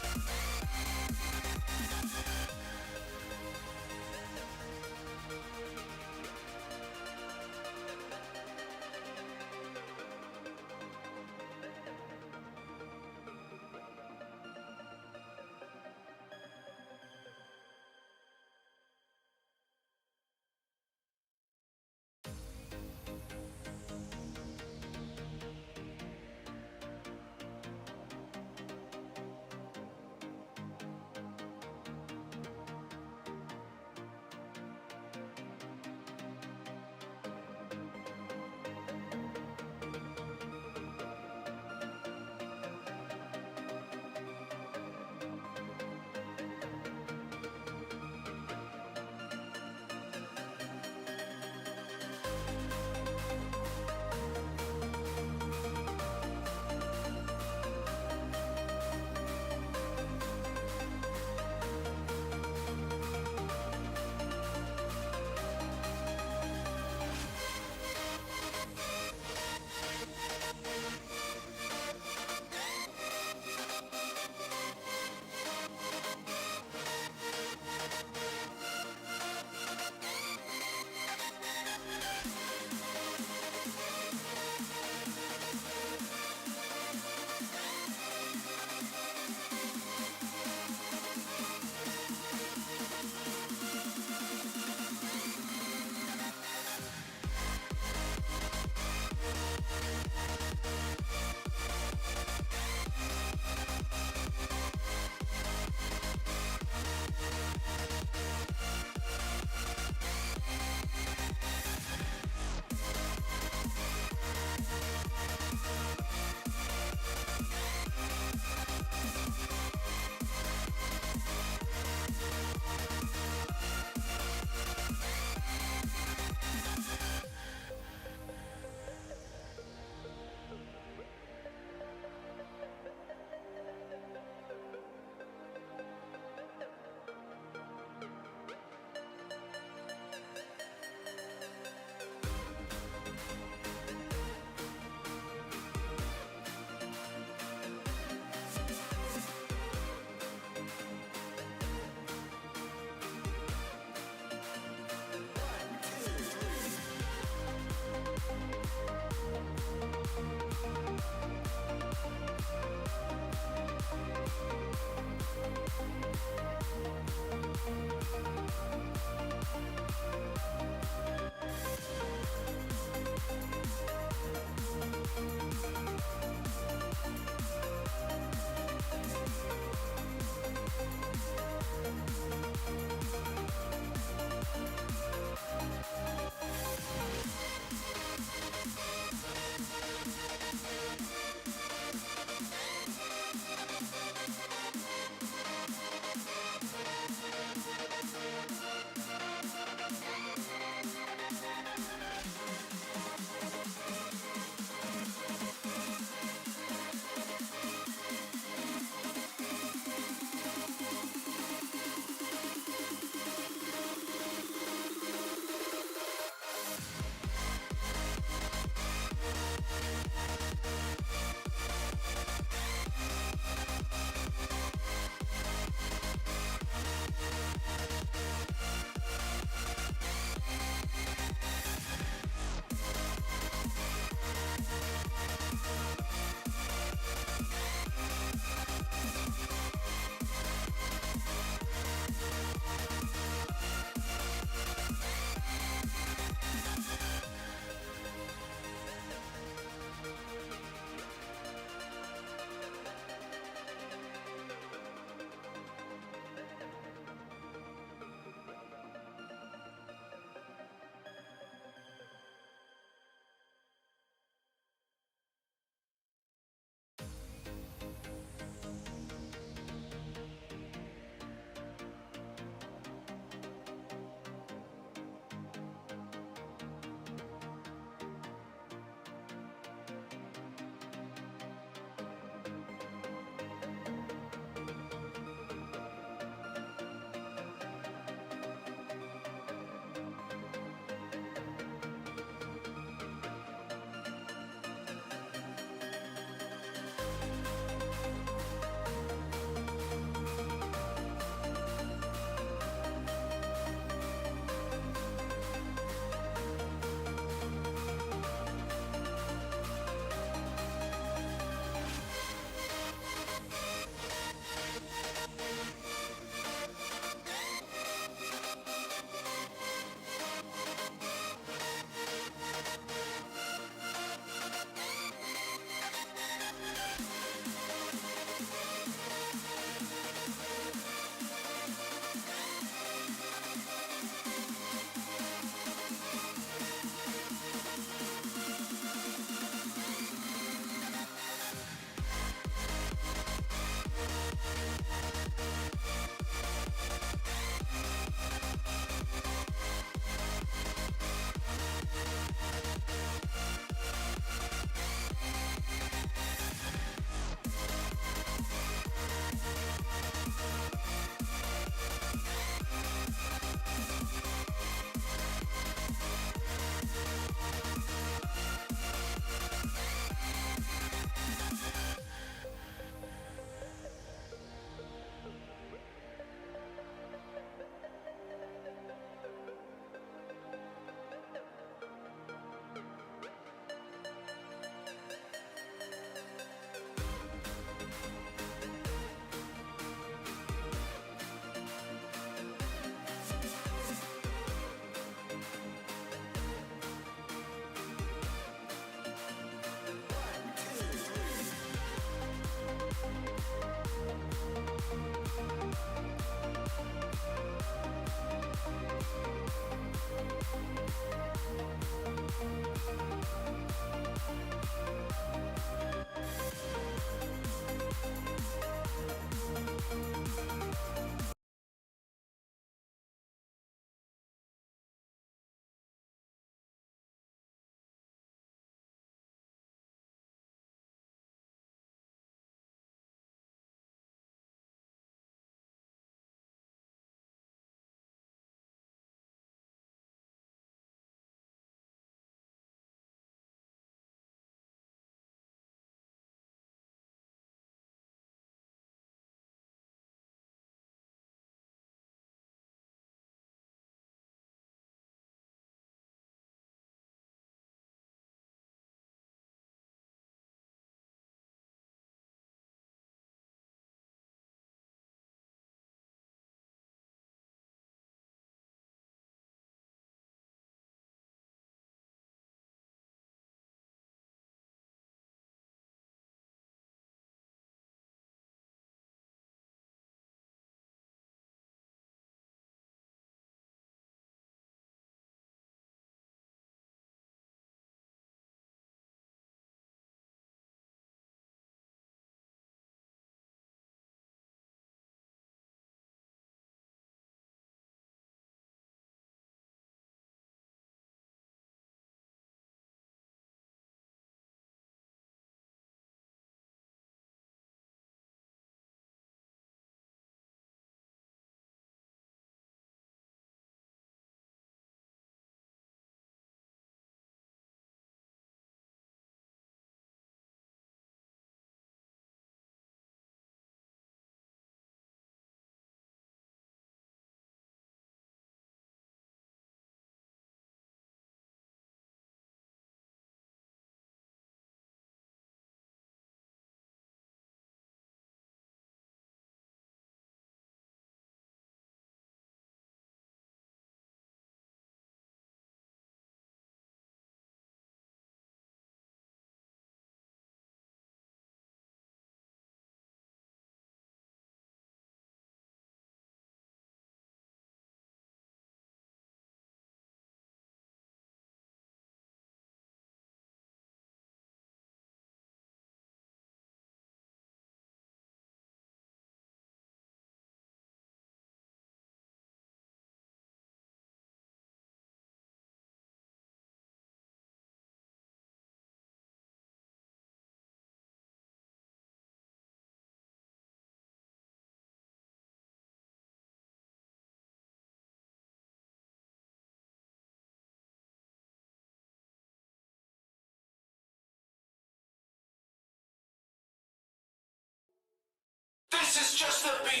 just the beginning.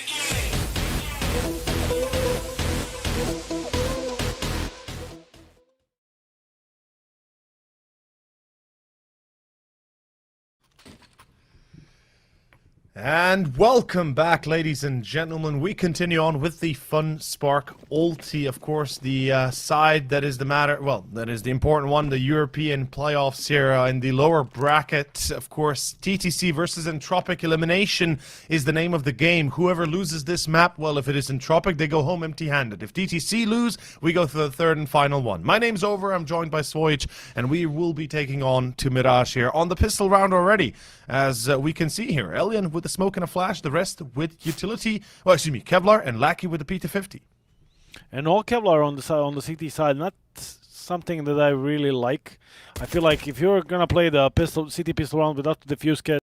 And welcome back, ladies and gentlemen. We continue on with the Funspark ULTI, of course, the side that is that is the important one, the European playoffs here in the lower bracket. Of course, TTC versus Entropiq. Elimination is the name of the game. Whoever loses this map, well, if it is Entropiq, they go home empty-handed. If TTC lose, we go to the third and final one. My name's Over. I'm joined by Swoj, and we will be taking on to Mirage here on the pistol round already, as we can see here. Elian with the smoke and a flash, the rest with utility, well, excuse me, Kevlar, and Lackey with the P250. And all Kevlar on the side, on the CT side, not something that I really like. I feel like if you're gonna play the CT pistol round without the diffuse kit,